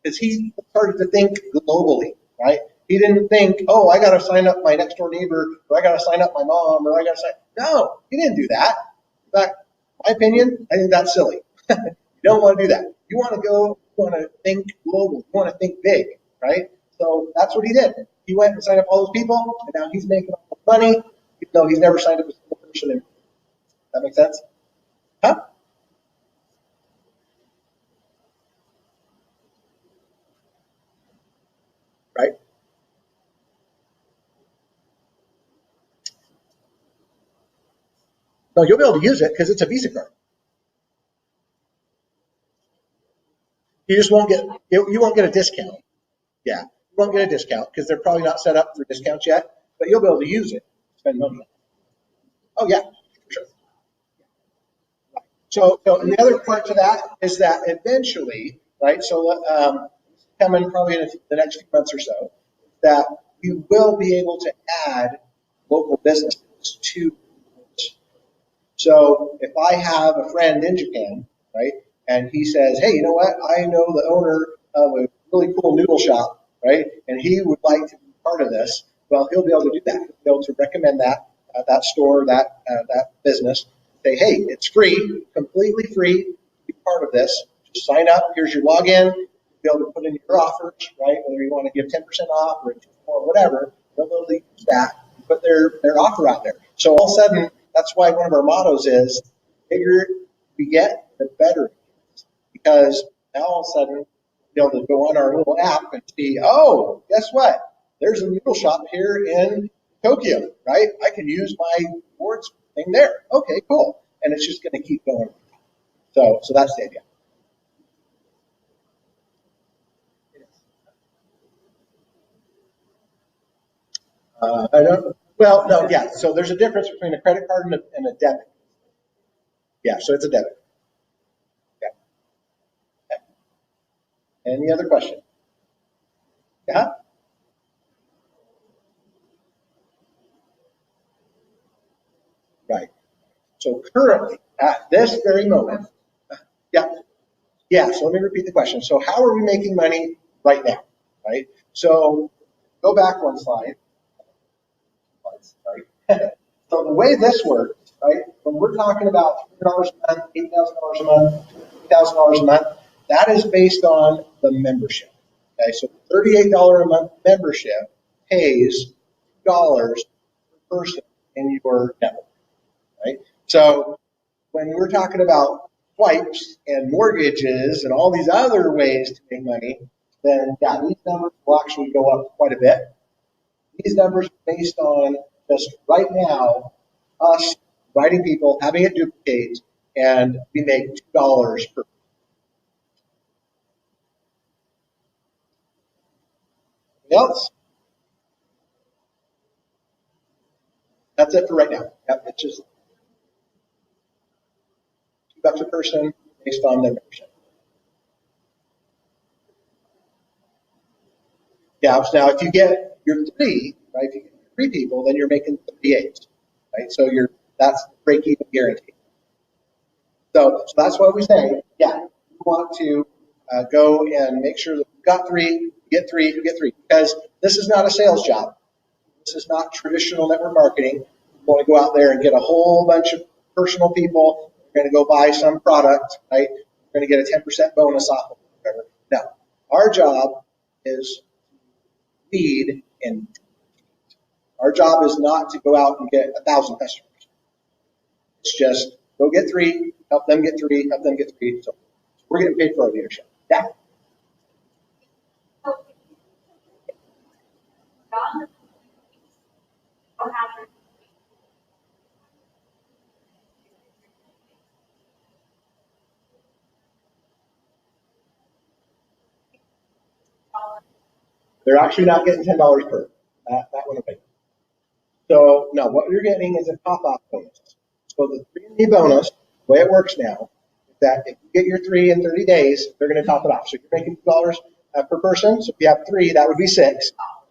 because he started to think globally, right? He didn't think, oh, I got to sign up my next door neighbor, or I got to sign up my mom, or I got to sign. No, he didn't do that. In fact, my opinion, I think that's silly. You don't want to do that. You want to go, you want to think global, you want to think big, right? So that's what he did. He went and signed up all those people, and now he's making all the money, even though he's never signed up a single person in. That make sense? Huh? Right? No, you'll be able to use it because it's a Visa card. You just won't get you won't get a discount. Yeah, you won't get a discount because they're probably not set up for discounts yet. But you'll be able to use it, spend money on it. Oh yeah, for sure. So and the other part to that is that eventually, right? So coming probably in the next few months or so, that we will be able to add local businesses to this. So if I have a friend in Japan, right, and he says, hey, you know what? I know the owner of a really cool noodle shop, right, and he would like to be part of this. Well, he'll be able to do that. He'll be able to recommend that that store, that business. Say, hey, it's free, completely free to be part of this. Just sign up. Here's your login. You'll be able to put in your offers, right? Whether you want to give 10% off or whatever, they'll be able to use that and put their offer out there. So all of a sudden, that's why one of our mottos is, the bigger we get, the better it is. Because now all of a sudden, you'll be able to go on our little app and see, oh, guess what? There's a noodle shop here in Tokyo, right? I can use my rewards thing there. Okay, cool. And it's just going to keep going. So that's the idea. I don't. Well, no, yeah. So there's a difference between a credit card and a debit. Yeah, so it's a debit. Yeah. Any other question? Yeah. Right. So currently, at this very moment, yeah, yeah. So let me repeat the question. So how are we making money right now? Right. So go back one slide. Sorry. So the way this works, right? When we're talking about $300 a month, $8,000 a month, $2,000 a month, that is based on the membership. Okay. So $38 a month membership pays $2 per person in your network. Right. So when we're talking about swipes and mortgages and all these other ways to make money, then yeah, these numbers will actually go up quite a bit. These numbers are based on just right now us inviting people, having it duplicate, and we make $2 per. Anything else? That's it for right now. Yep, it's just $2 a person based on their membership. Yeah, so now if you get your three, right, if you get three people, then you're making 38, right? So that's the break-even guarantee. So that's why we say, yeah, you want to go and make sure that you've got three, you get three, because this is not a sales job. This is not traditional network marketing. You want to go out there and get a whole bunch of personal people. You're going to go buy some product, right? You're going to get a 10% bonus off of it, whatever. No, our job is lead, and our job is not to go out and get 1,000 customers. It's just go get three, help them get three, help them get three. So we're getting paid for our leadership. Yeah. They're actually not getting $10 per. That went away. So no, what you're getting is a top-off bonus. So the 3 bonus, the way it works now, is that if you get your three in 30 days, they're going to top it off. So you're making $2 per person. So if you have three, that would be $6.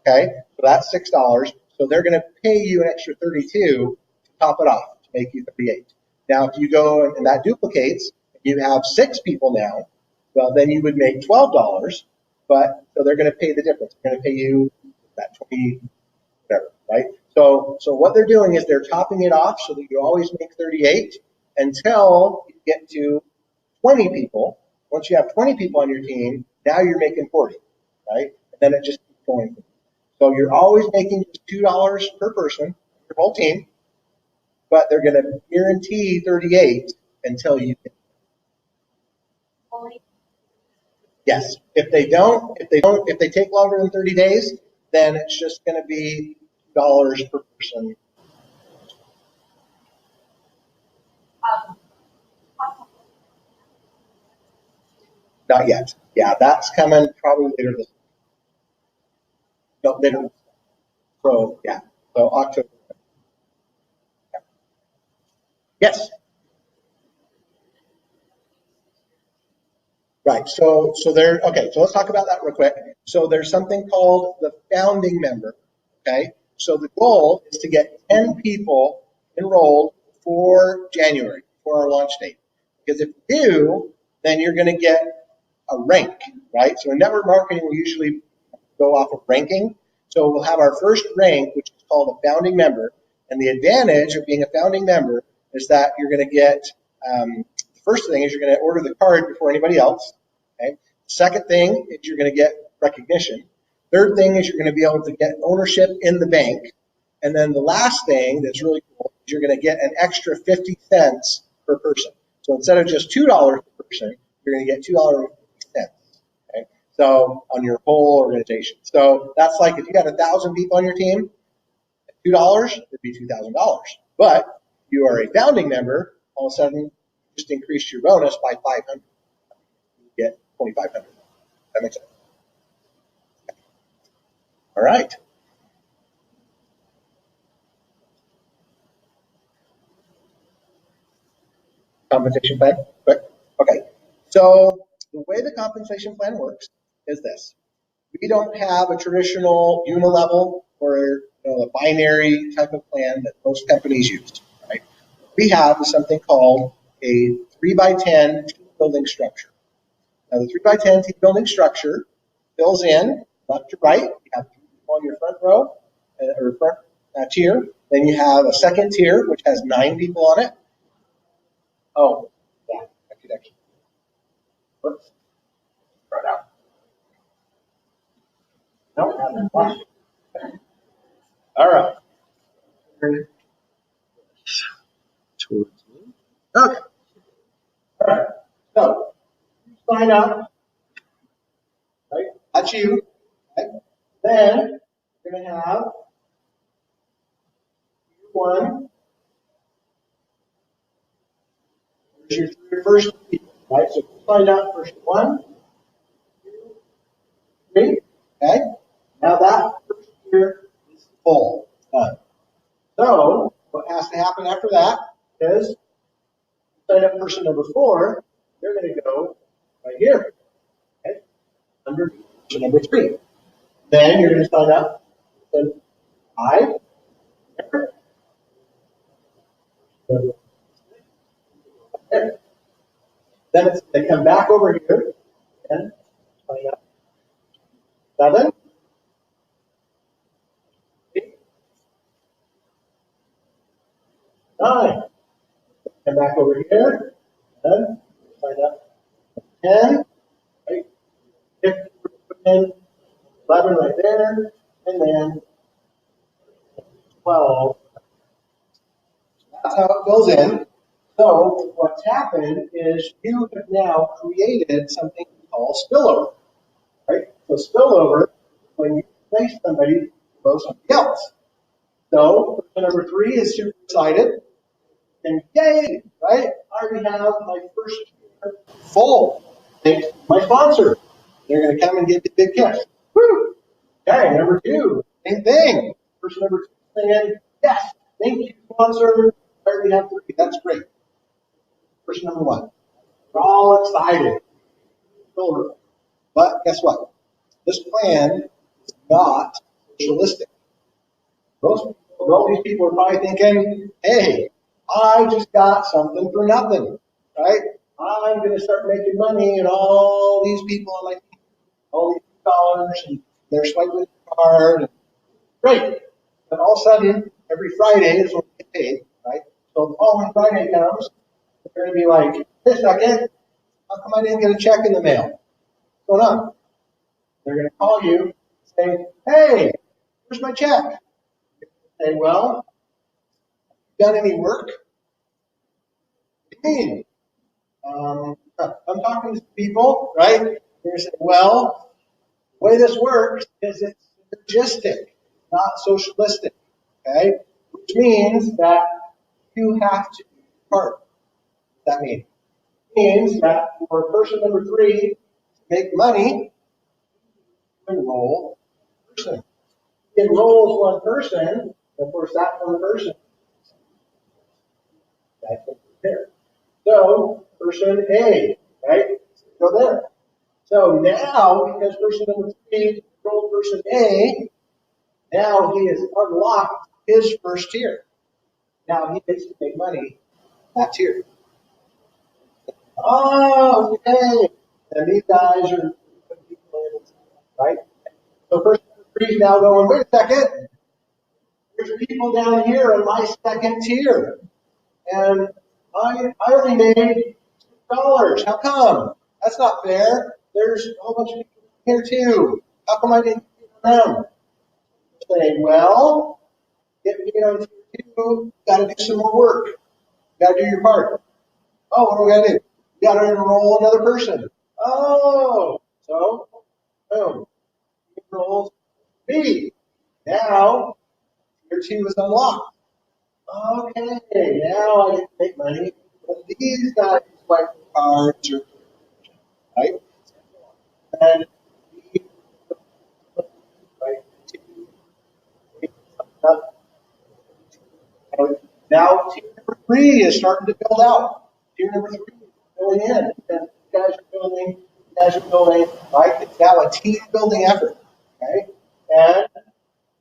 Okay, so that's $6. So they're going to pay you an extra 32 to top it off to make you 38. Now, if you go and that duplicates, you have 6 people now. Well, then you would make $12. But so they're going to pay the difference. They're going to pay you that 20, whatever, right? So what they're doing is they're topping it off so that you always make 38 until you get to 20 people. Once you have 20 people on your team, now you're making 40, right? And then it just keeps going. So you're always making $2 per person, your whole team, but they're going to guarantee 38 until you get. Yes. If they take longer than 30 days, then it's just going to be $2 per person. Not yet. Yeah, that's coming probably later this. No, later. So yeah. So October. Yeah. Yes. Right. So there. Okay. So let's talk about that real quick. So there's something called the founding member. Okay. So the goal is to get 10 people enrolled for January, for our launch date. Because if you do, then you're going to get a rank, right? So in network marketing, we usually go off of ranking. So we'll have our first rank, which is called a founding member. And the advantage of being a founding member is that you're going to get, the first thing is you're going to order the card before anybody else. Okay. Second thing is you're going to get recognition. Third thing is you're going to be able to get ownership in the bank. And then the last thing that's really cool is you're going to get an extra 50 cents per person. So instead of just $2 per person, you're going to get $2.50. Okay? So on your whole organization. So that's like if you got 1,000 people on your team, $2 would be $2,000. But if you are a founding member, all of a sudden just increase your bonus by 500. You get 2,500. That makes sense. All right. Compensation plan? Quick. Okay. So the way the compensation plan works is this. We don't have a traditional unilevel or a binary type of plan that most companies use, right? What we have is something called a 3x10 team building structure. Now the 3x10 team building structure fills in left to right. You have people on your front row or front tier. Then you have a second tier which has 9 people on it. Oh, yeah, that could actually. Whoops. Try it out. No, watch. All right. Towards me. Okay. All right. So you sign up, right? That's you. Right? Then you're going to have one. Here's your first people, right? So you sign up first 1, 2, 3. Okay. Now that first year is full. Done. So what has to happen after that is sign up person number 4. They're going to go right here. Okay. Under person number 3. Then you're going to sign up person 5. There. Then they come back over here and sign up 7. 8, 9. Come back over here and sign up 10. Right? 15, 11 right there, and then 12. That's how it goes in. So what's happened is you have now created something called spillover. Right? So spillover, when you place somebody below somebody else. So person number 3 is super excited. And yay, right? I already have my first year full. Thanks to my sponsor. They're going to come and give you a big kiss. Woo! Okay, number 2, same thing. Person number 2 saying, yes, thank you, sponsor. I already have 3. That's great. Person number 1. We're all excited. But guess what? This plan is not socialistic. All these people are probably thinking, hey, I just got something for nothing, right? I'm going to start making money, and all these people are like, all these dollars, and they're swiping the card. And great. And all of a sudden, every Friday is when we get paid, right? So the following Friday comes, they're going to be like, wait a second, how come I didn't get a check in the mail? What's going on? They're going to call you, say, hey, where's my check? Say, well, done any work? What do you mean? I'm talking to people, right? They're going to say, well, the way this works is it's synergistic, not socialistic, okay? Which means that you have to do your part. What does that mean? It means that for person number 3 to make money, you enroll one person. He enrolls one person, of course, that one person. That's there. So, person A, right? Go there. So now, because person number 3 enrolled person A, now he has unlocked his first tier. Now he gets to make money that tier. Oh, okay. And these guys are right. So person number 3 is now going, wait a second. There's people down here in my second tier. And I only made $6. How come? That's not fair. There's a whole bunch of people here too. How come I didn't get them? Say, well, get me on tier 2, got to do some more work. Got to do your part. Oh, what do we got to do? We got to enroll another person. Oh, so boom, he enrolls B. Now tier 2 is unlocked. Okay, now I get to make money. But these guys swipe the cards, right? And right, now tier 3 is starting to build out. Tier number 3 is filling in. And you guys are building, right? It's now a team building effort, okay? And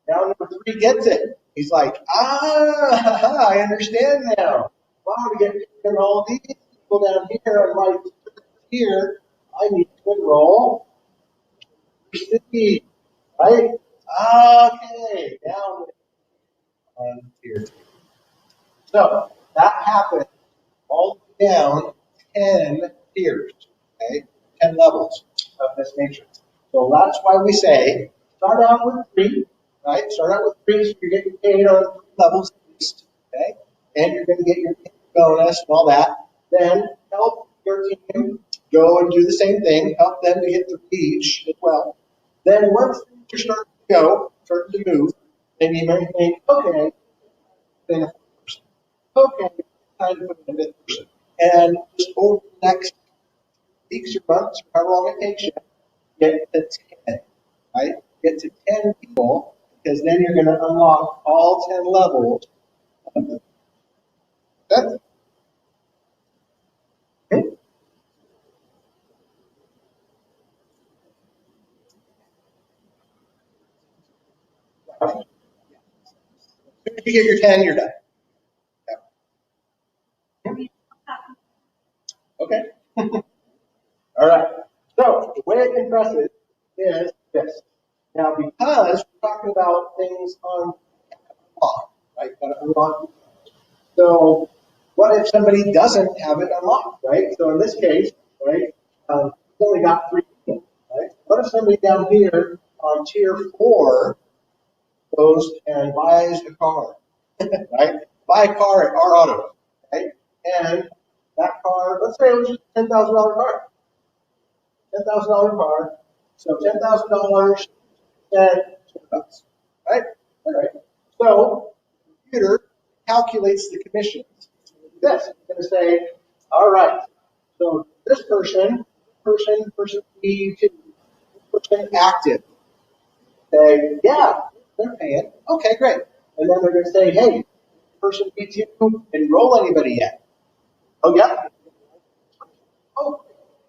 now number 3 gets it. He's like, I understand now. Wow, to get all these people down here and right here, I need to enroll C, right? Okay, now on tier 2. So that happened all the way down 10 tiers, okay? 10 levels of this matrix. So that's why we say start out with 3, right? Start out with 3, so you're getting paid on 3 levels at least, okay? And you're going to get your bonus and all that. Then help your team go and do the same thing. Help them to get 3 each as well. Then once things are starting to go, starting to move, then you may think, okay, then a 4th person. Okay, time to put in a 5th person. And just over the next weeks or months, or however long it takes you, get to 10, right? Get to 10 people, because then you're going to unlock all 10 levels. That's okay. As soon as you get your 10, you're done. Yeah. Okay. All right. So the way it compresses is this. Now, because we're talking about things on unlock, right? Got to unlock. So what if somebody doesn't have it unlocked, right? So in this case, right, we've only got 3 people, right? What if somebody down here on tier 4 goes and buys a car, right? Buy a car at our auto, right? And that car, let's say it was just a $10,000 car. $10,000 car. So $10,000 and $20, right? All right. So the computer calculates the commissions. This is going to say, all right. So this person B2, this person active. Say, yeah, they're paying. Okay, great. And then they're going to say, hey, person B2 enroll anybody yet? Oh, yeah. Oh,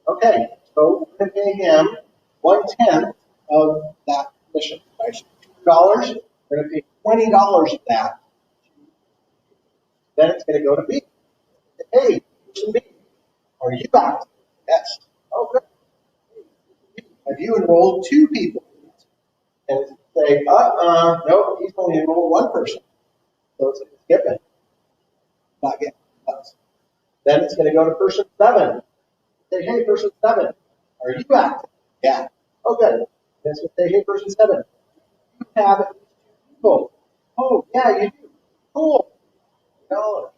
okay. So we're going to pay him 1/10 of that commission. Right? $2. We're going to pay $20 of that. Then it's going to go to B. Hey, person B, are you active? Yes. Oh, good. Have you enrolled 2 people? And say, no, he's only enrolled 1 person. So it's skipping. Not getting bucks. Then it's going to go to person 7. Say, hey, person 7, are you active? Yeah. Oh, good. Then it's going to say, hey, person 7, you have at least 2 people. Oh, yeah, you do. Cool. $2.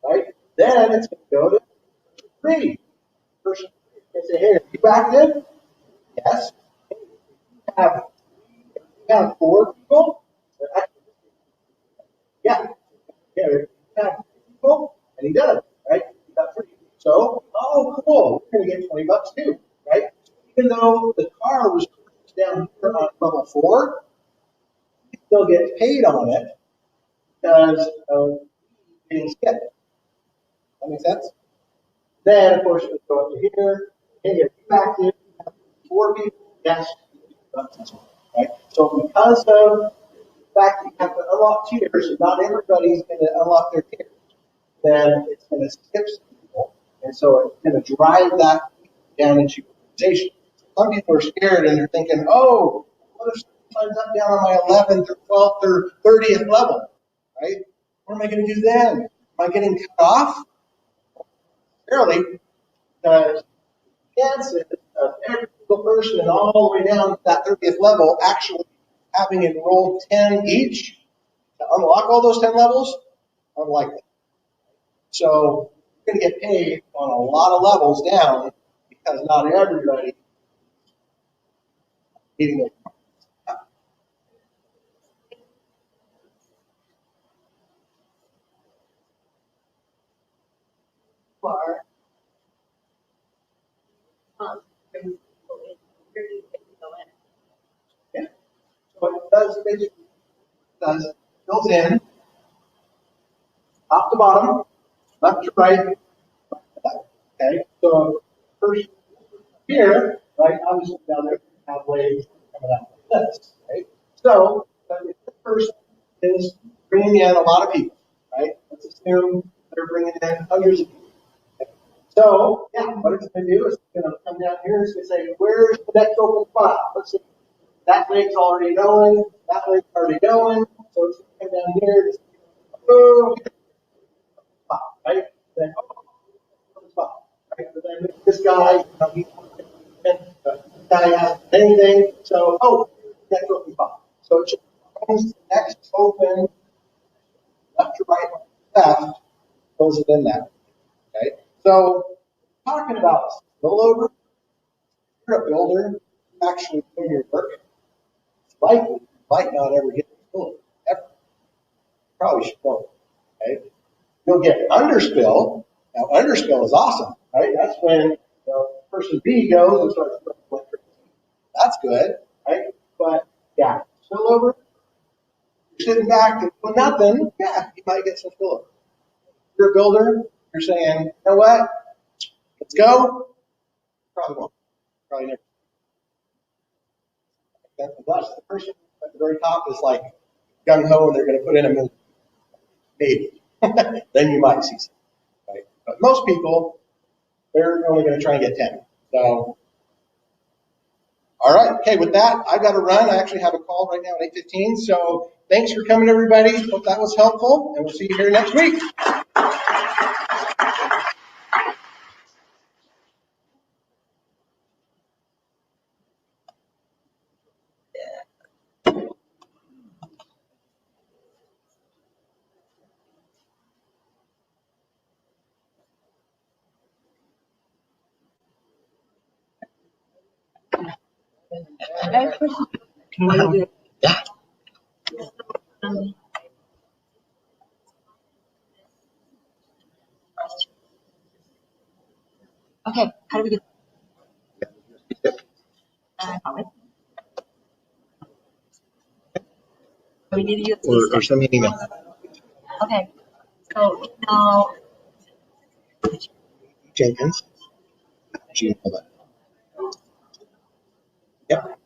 Right? Then it's going to go to person 3. Person 3 is going to say, hey, are you active? Yes. Hey, you have 4 people? Yeah. Yeah, you have 3 people? And he does, right? He got 3. So, oh, cool. We're going to get $20 too, right? Even though the car was down here on level 4, you still get paid on it because of getting skipped. That makes sense? Then, of course, we go up to here. Hey, if you active, you have 4 people, yes, right? So because of the fact that you have to unlock tiers, and not everybody's going to unlock their tiers, then it's going to skip some people, and so it's going to drive that down into your organization. Some people are scared and they're thinking, oh, what if someone signs up down on my 11th or 12th or 30th level, right? What am I going to do then? Am I getting cut off? Fairly, because the chances of every single person and all the way down to that 30th level actually having enrolled 10 each to unlock all those 10 levels, unlikely. So you're going to get paid on a lot of levels down because not everybody is getting it. For brings people in, where do you think we go in? Yeah. So it does basically built in top to bottom, left to right, left to So first here, right, obviously down there, have waves coming out like this, right? So, but if this person is bringing in a lot of people, right? Let's assume they're bringing in hundreds of people. So, yeah, what it's going to do is it's going to come down here and it's going to say, where's the next open spot? Let's see. That leg's already going. That leg's already going. So it's going to come down here. Just, oh, spot, right? Then, oh, open spot, right? But then this guy, you know, this guy hasn't anything. So, oh, next open spot. So it just finds the next open left to right, left, those it in that. Okay? So, talking about spillover, if you're a builder, actually doing your work, it's likely you might not ever get the spillover, ever. Probably should go. Okay? You'll get underspill. Now, underspill is awesome, right? That's when person B goes and starts throwing electricity. That's good, right? But yeah, spillover. You're sitting back and doing nothing. Yeah, you might get some spillover. If you're a builder, you're saying, you know what? Let's go. Probably won't. Probably never. Unless the person at the very top is like gung ho and they're going to put in a million. Maybe. Then you might see some. Right? But most people, they're only going to try and get 10. So, all right. Okay, with that, I've got to run. I actually have a call right now at 8:15. So thanks for coming, everybody. Hope that was helpful, and we'll see you here next week. Yeah. Okay, how do we do? We need to use Or send me an email. Okay, so now Jenkins. Gmail.com. Yep.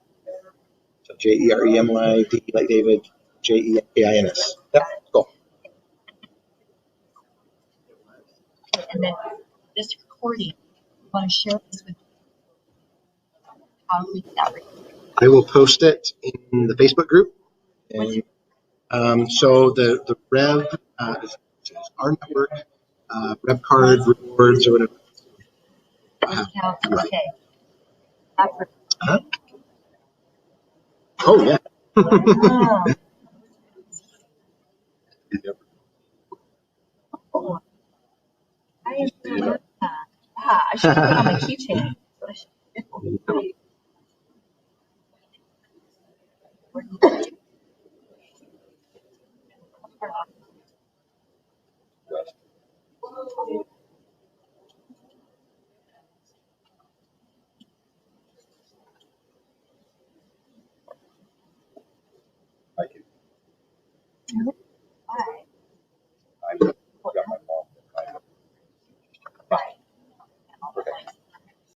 So JEREMYD like David, JEKINS. Yep. Cool. and then this recording, you want to share this with how do we do that? I will post it in the Facebook group. And so the Rev is RNetwork, Rev card rewards or whatever. Discount, Right. okay. Huh? Oh yeah. Oh, I didn't know that. Ah, I should put it on my keychain. That's what I should do.